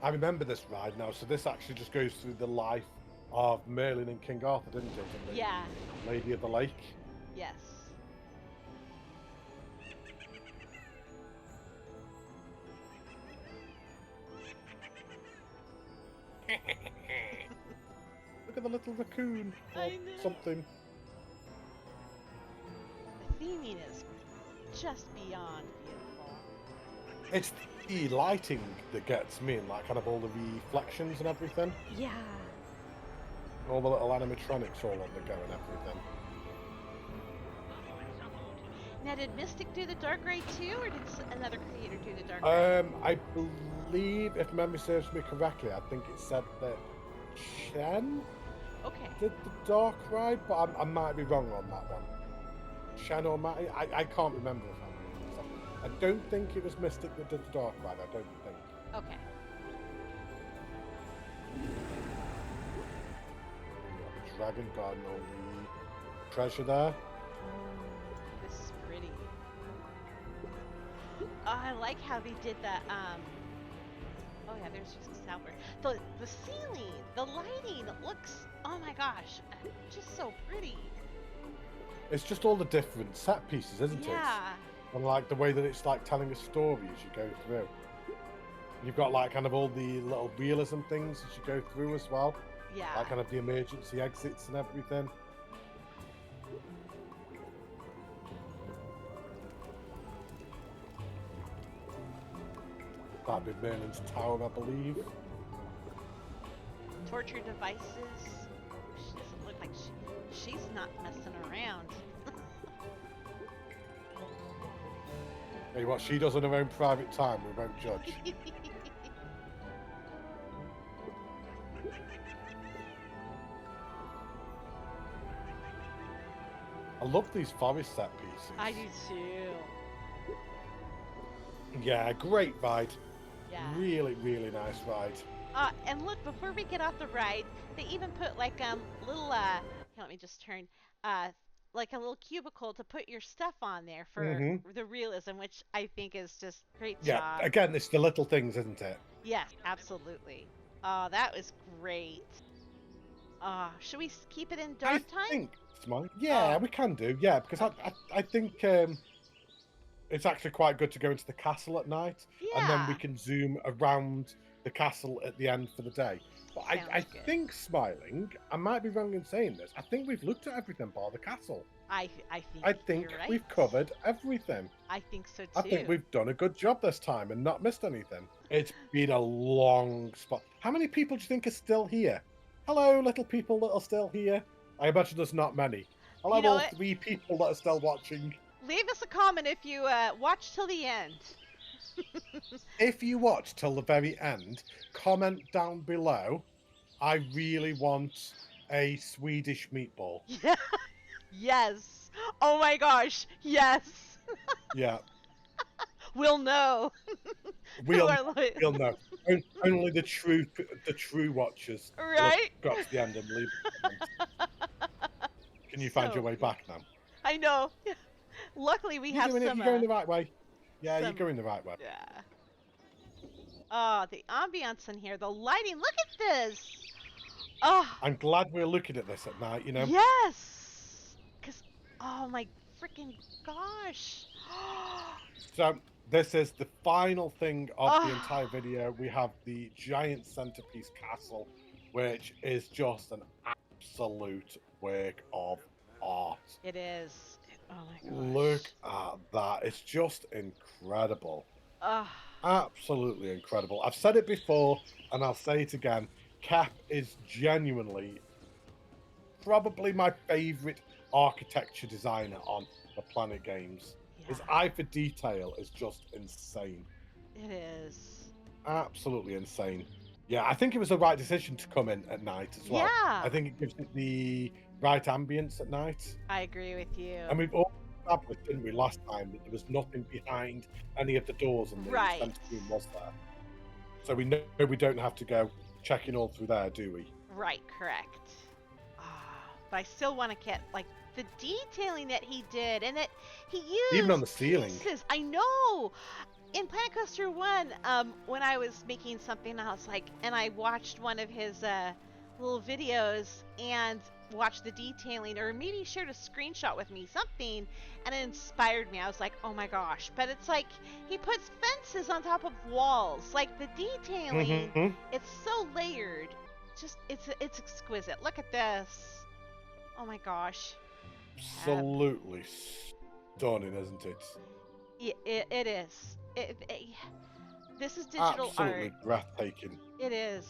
I remember this ride now, so this actually just goes through the life of Merlin and King Arthur, didn't it? And the Lady of the Lake. Yes. Look at the little raccoon or something. The theming is just beyond beautiful. It's the lighting that gets me, and like kind of all the reflections and everything. Yeah. All the little animatronics all on the go and everything. Now, did Mystic do the dark ride too, or did another creator do the dark ride? I believe, if memory serves me correctly, I think it said that Chen did the dark ride, but I might be wrong on that one. Chen or Matty, I can't remember if I don't think it was Mystic that did the dark ride, I don't think. Okay. Dragon Garden, all the treasure there. This is pretty. Oh, I like how they did that. Oh yeah, there's just a soundboard. The ceiling, the lighting looks. Oh my gosh, just so pretty. It's just all the different set pieces, isn't it? Yeah. And like the way that it's like telling a story as you go through. You've got like kind of all the little realism things as you go through as well. Yeah. Like kind of the emergency exits and everything. That'd be Merlin's tower, I believe. Torture devices. She doesn't look like she's not messing around. Hey, what she does in her own private time, we won't judge. I love these forest set pieces. I do too. Yeah, great ride. Yeah. Really, really nice ride. And look, before we get off the ride, they even put like little here, let me just turn like a little cubicle to put your stuff on there for the realism, which I think is just great job. Yeah, again, it's the little things, isn't it? Yes, absolutely. Oh, that was great. Should we keep it in dark time? Smile. Yeah, we can do. Yeah, because I think it's actually quite good to go into the castle at night, and then we Yeah. can zoom around the castle at the end for the day. But I Sounds good. think, Smiling, I might be wrong in saying this, I think we've looked at everything bar the castle. I I think think you're right. we've covered everything. I think so too. I think we've done a good job this time and not missed anything. It's been a long spot. How many people do you think are still here? Hello, little people that are still here. I imagine there's not many. Hello, You know all what? 3 people that are still watching. Leave us a comment if you watch till the end. If you watch till the very end, comment down below. I really want a Swedish meatball. Yeah. Yes. Oh my gosh. Yes. Yeah. We'll know. We'll We're We'll know. Only the true watchers will have Right? got to the end and leave a comment. Can you find So your way back now? I know. Luckily, we have some. You're going the right way. Yeah, some- you're going the right way. Yeah. Oh, the ambiance in here, the lighting. Look at this. Oh. I'm glad we're looking at this at night, you know? Yes. Cause, oh my freaking gosh. So, this is the final thing of the entire video. We have the giant centerpiece castle, which is just an absolute work of art. It is. Oh my gosh. Look at that. It's just incredible. Absolutely incredible. I've said it before, and I'll say it again. Cap is genuinely probably my favorite architecture designer on the Planet Games. Yeah. His eye for detail is just insane. It is. Absolutely insane. Yeah, I think it was the right decision to come in at night as well. Yeah. I think it gives it the right ambience at night. I agree with you. And we've all established, didn't we, last time, that there was nothing behind any of the doors and the center room was there. So we know we don't have to go checking all through there, do we? Right, correct. But I still want to get like the detailing that he did, and that he used Even on the ceiling. pieces. I know. In Planet Coaster 1, when I was making something, I was like, and I watched one of his little videos and watched the detailing, or maybe he shared a screenshot with me, something, and it inspired me. I was like, oh my gosh. But it's like he puts fences on top of walls. Like the detailing, it's so layered. Just it's exquisite. Look at this. Oh my gosh. Absolutely stunning, isn't it? It is. This is digital Absolutely art. breathtaking. It is.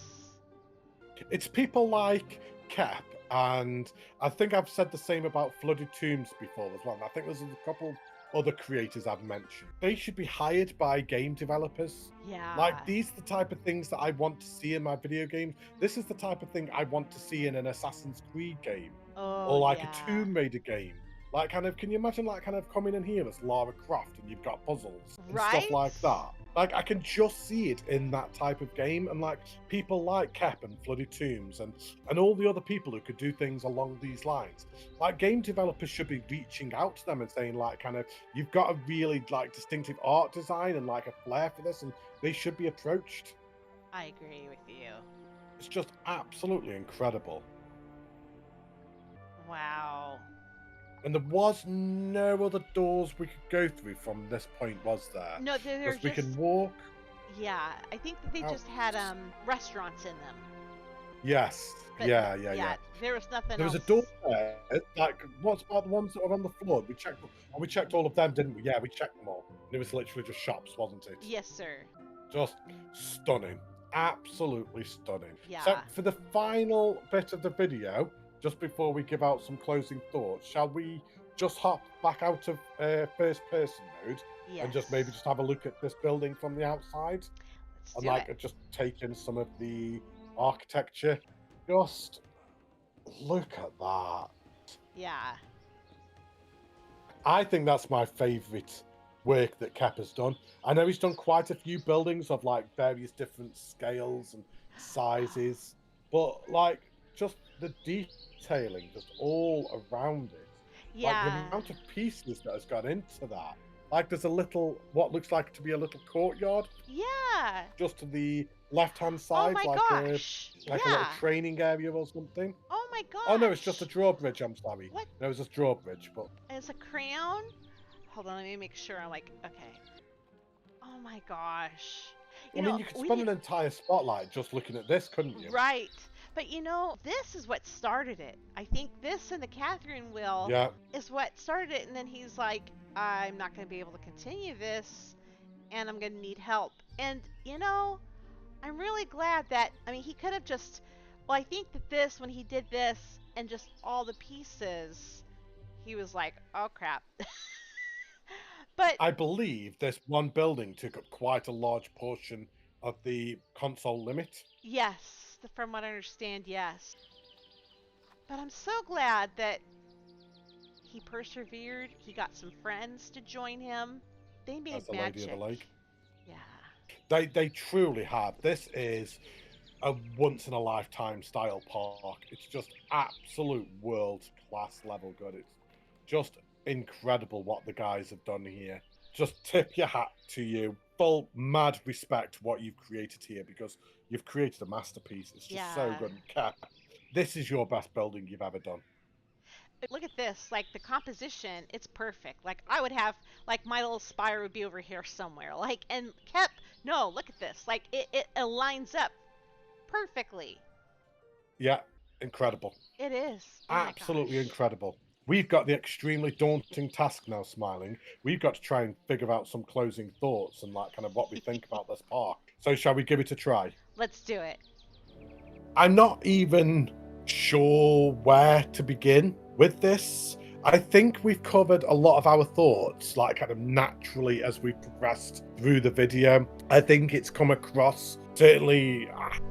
It's people like Cap, and I think I've said the same about Flooded Tombs before as well. And I think there's a couple other creators I've mentioned. They should be hired by game developers. Yeah. Like, these are the type of things that I want to see in my video games. This is the type of thing I want to see in an Assassin's Creed game. Or like a Tomb Raider game. Like, kind of, can you imagine, like, kind of coming in here as Lara Croft and you've got puzzles and stuff like that? Like, I can just see it in that type of game, and like people like Cap and Flooded Tombs and all the other people who could do things along these lines. Like, game developers should be reaching out to them and saying, like, kind of, you've got a really like distinctive art design and like a flair for this, and they should be approached. I agree with you. It's just absolutely incredible. Wow. And there was no other doors we could go through from this point, was there? No, there's we can walk. Yeah, I think that they just had restaurants in them. Yes. But yeah. There was nothing There else. was a door there. Like, what's about the ones that were on the floor? We checked all of them, didn't we? Yeah, we checked them all. And it was literally just shops, wasn't it? Yes, sir. Just stunning. Absolutely stunning. Yeah. So for the final bit of the video, just before we give out some closing thoughts, shall we just hop back out of first person mode and just maybe just have a look at this building from the outside? Let's And do it. just take in some of the architecture. Just look at that. Yeah. I think that's my favourite work that Cap has done. I know he's done quite a few buildings of like various different scales and sizes, but like just the detailing just all around it. Like the amount of pieces that has gone into that. Like there's a little, what looks like to be a little courtyard. Yeah. Just to the left-hand side, Oh my like gosh. a little training area or something. Oh my my gosh. Oh, no, it's just a drawbridge, I'm sorry. What? No, it's just a drawbridge, but... It's a crown? Hold on, let me make sure I'm like, okay. Oh my gosh. I mean, you could spend an entire spotlight just looking at this, couldn't you? Right. But you know, this is what started it. I think this and the Catherine wheel is what started it. And then he's like, I'm not going to be able to continue this and I'm going to need help. And, you know, I'm really glad that, I mean, he could have just, well, I think that this, when he did this and just all the pieces, he was like, oh crap. But I believe this one building took up quite a large portion of the console limit. Yes, from what I understand, yes. But I'm so glad that he persevered. He got some friends to join him. They made As the magic. Lady of the Lake. Yeah. They truly have. This is a once-in-a-lifetime style park. It's just absolute world-class level good. It's just incredible what the guys have done here. Just tip your hat to you. Full mad respect what you've created here, because you've created a masterpiece. It's just so good. Kat, this is your best building you've ever done. Look at this, like the composition, it's perfect. Like I would have, like my little spire would be over here somewhere. Like, and no, look at this. Like it lines up perfectly. Yeah, incredible. It is. Oh absolutely incredible. We've got the extremely daunting task now, Smiling. We've got to try and figure out some closing thoughts and like kind of what we think about this park. So shall we give it a try? Let's do it. I'm not even sure where to begin with this. I think we've covered a lot of our thoughts, like kind of naturally as we've progressed through the video. I think it's come across certainly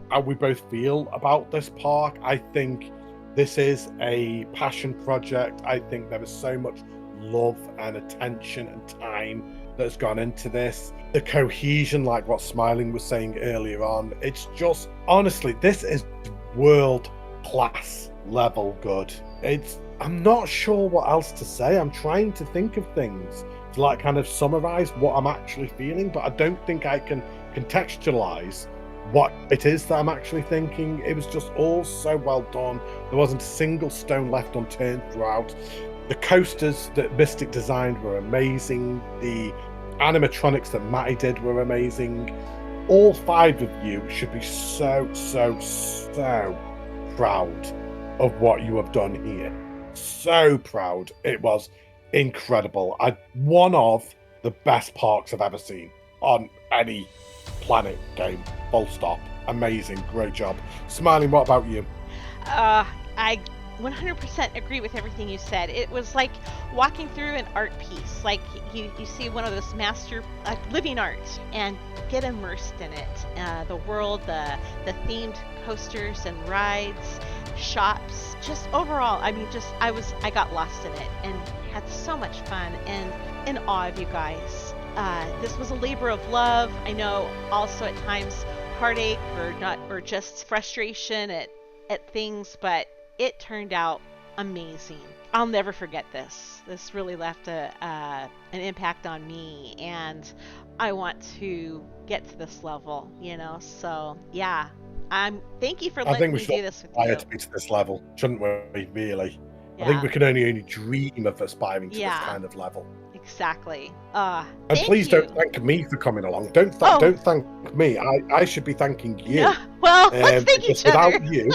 how we both feel about this park. I think this is a passion project. I think there is so much love and attention and time that's gone into this. The cohesion, like what Smiling was saying earlier on, it's just, honestly, this is world class level good. I'm not sure what else to say. I'm trying to think of things to like kind of summarize what I'm actually feeling, but I don't think I can contextualize what it is that I'm actually thinking. It was just all so well done. There wasn't a single stone left unturned throughout. The coasters that Mystic designed were amazing. The animatronics that Matty did were amazing. All five of you should be so proud of what you have done here. So proud. It was incredible. One of the best parks I've ever seen on any Planet game, full stop. Amazing, great job. Smiling, what about you? I 100% agree with everything you said. It was like walking through an art piece. Like you see one of those master living art and get immersed in it. The world, the themed coasters and rides, shops, just overall, I mean, I got lost in it and had so much fun and in awe of you guys. This was a labor of love. I know also at times heartache or just frustration at things, but it turned out amazing. I'll never forget this. This really left an impact on me, and I want to get to this level, you know. So yeah, thank you for letting me do this with you. I had to be to this level, shouldn't we? Really, yeah. I think we can only dream of aspiring to this kind of level. Exactly. And please don't thank me for coming along. Don't thank me. I should be thanking you. Yeah. Well, let's thank each other. Without you,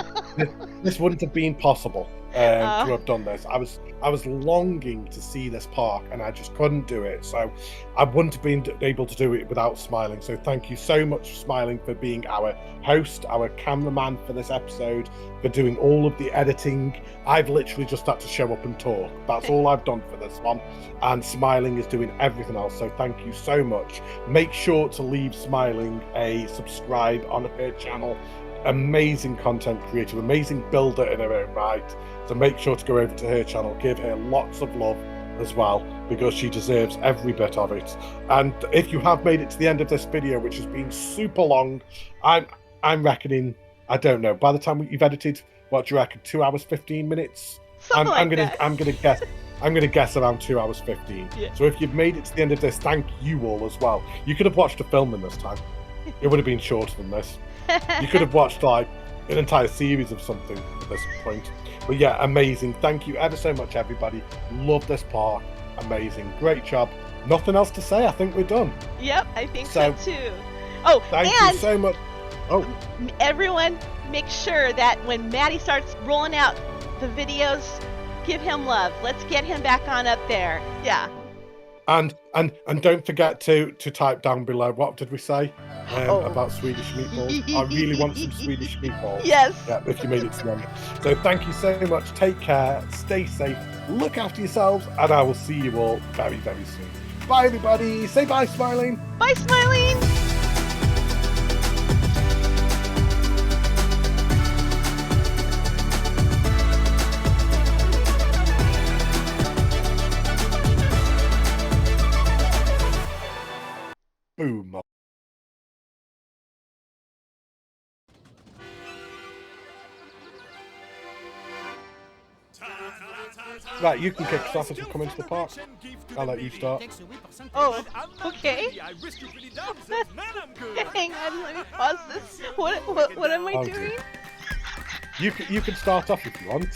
this wouldn't have been possible to have done this. I was longing to see this park, and I just couldn't do it. So I wouldn't have been able to do it without Smiling. So thank you so much, Smiling, for being our host, our cameraman for this episode, for doing all of the editing. I've literally just had to show up and talk. That's all I've done for this one. And Smiling is doing everything else. So thank you so much. Make sure to leave Smiling a subscribe on her channel. Amazing content creator, amazing builder in her own right. So make sure to go over to her channel, give her lots of love as well, because she deserves every bit of it. And if you have made it to the end of this video, which has been super long, I'm reckoning, I don't know, by the time you've edited, what do you reckon, 2 hours 15 minutes? I'm gonna guess around 2 hours 15. Yeah. So if you've made it to the end of this, thank you all as well. You could have watched a film in this time. It would have been shorter than this. You could have watched like an entire series of something at this point. But yeah, amazing. Thank you ever so much, everybody. Love this park. Amazing. Great job. Nothing else to say. I think we're done. Yep, I think so too. Oh, thank and you so much. Oh, everyone, make sure that when Matty starts rolling out the videos, give him love. Let's get him back on up there. Yeah. And don't forget to type down below, what did we say about Swedish meatballs? I really want some Swedish meatballs. Yes. Yeah, if you made it to the end. So thank you so much. Take care. Stay safe. Look after yourselves. And I will see you all very, very soon. Bye, everybody. Say bye, Smiling. Bye, Smiling. Boom. Right, you can kick us off as we come into the park. I'll let you start. Oh, okay. Hang on, let me pause this. What am I doing? You can start off if you want.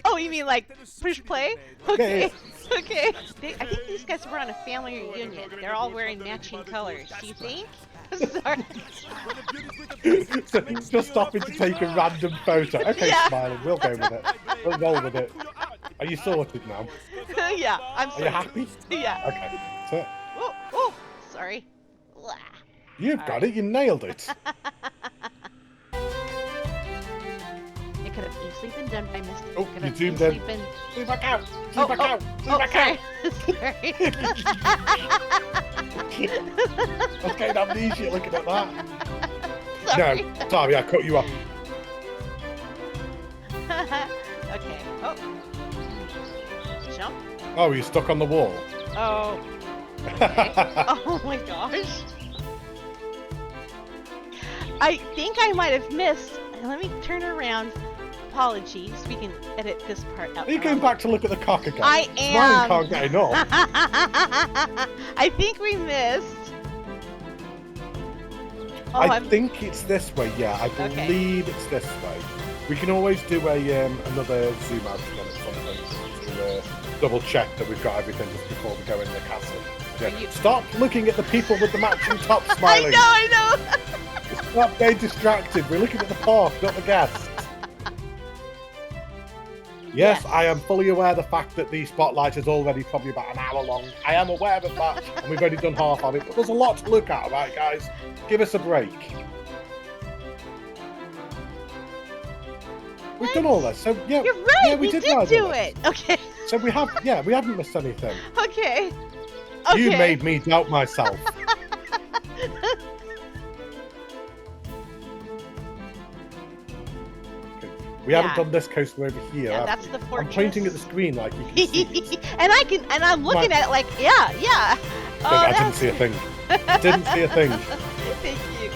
Oh, you mean like push play? Okay. Yeah. Okay. I think these guys were on a family reunion. They're all wearing matching colors. Do you think? Sorry. So, just stopping to take a random photo. Okay, Yeah. Smiling, we'll go with it. We'll roll with it. Are you sorted now? Yeah, I'm sorry. Are you happy? Yeah. Okay. So, Oh, sorry. you've got it. You nailed it. It could have easily been done by mistake. Oh, It could you have zoomed easily in. been... Zoom back out. Zoom back out. Zoom back sorry. I was getting amnesia looking at that. Sorry. No, sorry, I cut you off. Okay. Oh. Jump. Oh, you're stuck on the wall. Oh. Okay. Oh my gosh. I think I might have missed. Let me turn around. Apologies. We can edit this part out. Are you going back to look at the cock again? I am. Smiling can't get enough. I think we missed. Oh, I think it's this way, yeah. I Okay. believe it's this way. We can always do another zoom out again at some point to double check that we've got everything just before we go in the castle. Yeah. You- Stop looking at the people with the matching top, Smiling. I know. Stop getting distracted. We're looking at the park, not the guests. Yes, I am fully aware of the fact that the spotlight is already probably about an hour long. I am aware of that, and we've only done half of it, but there's a lot to look at, right, guys? Give us a break. We've done all this, so yeah. You're right. Yeah, we did ride do all this. it. Okay. So we haven't missed anything. Okay. You made me doubt myself. We haven't done this coaster over here. Yeah, that's the fortress. I'm pointing at the screen like you can see. and I'm looking at it like, yeah. I didn't see a thing. I didn't see a thing. Thank you.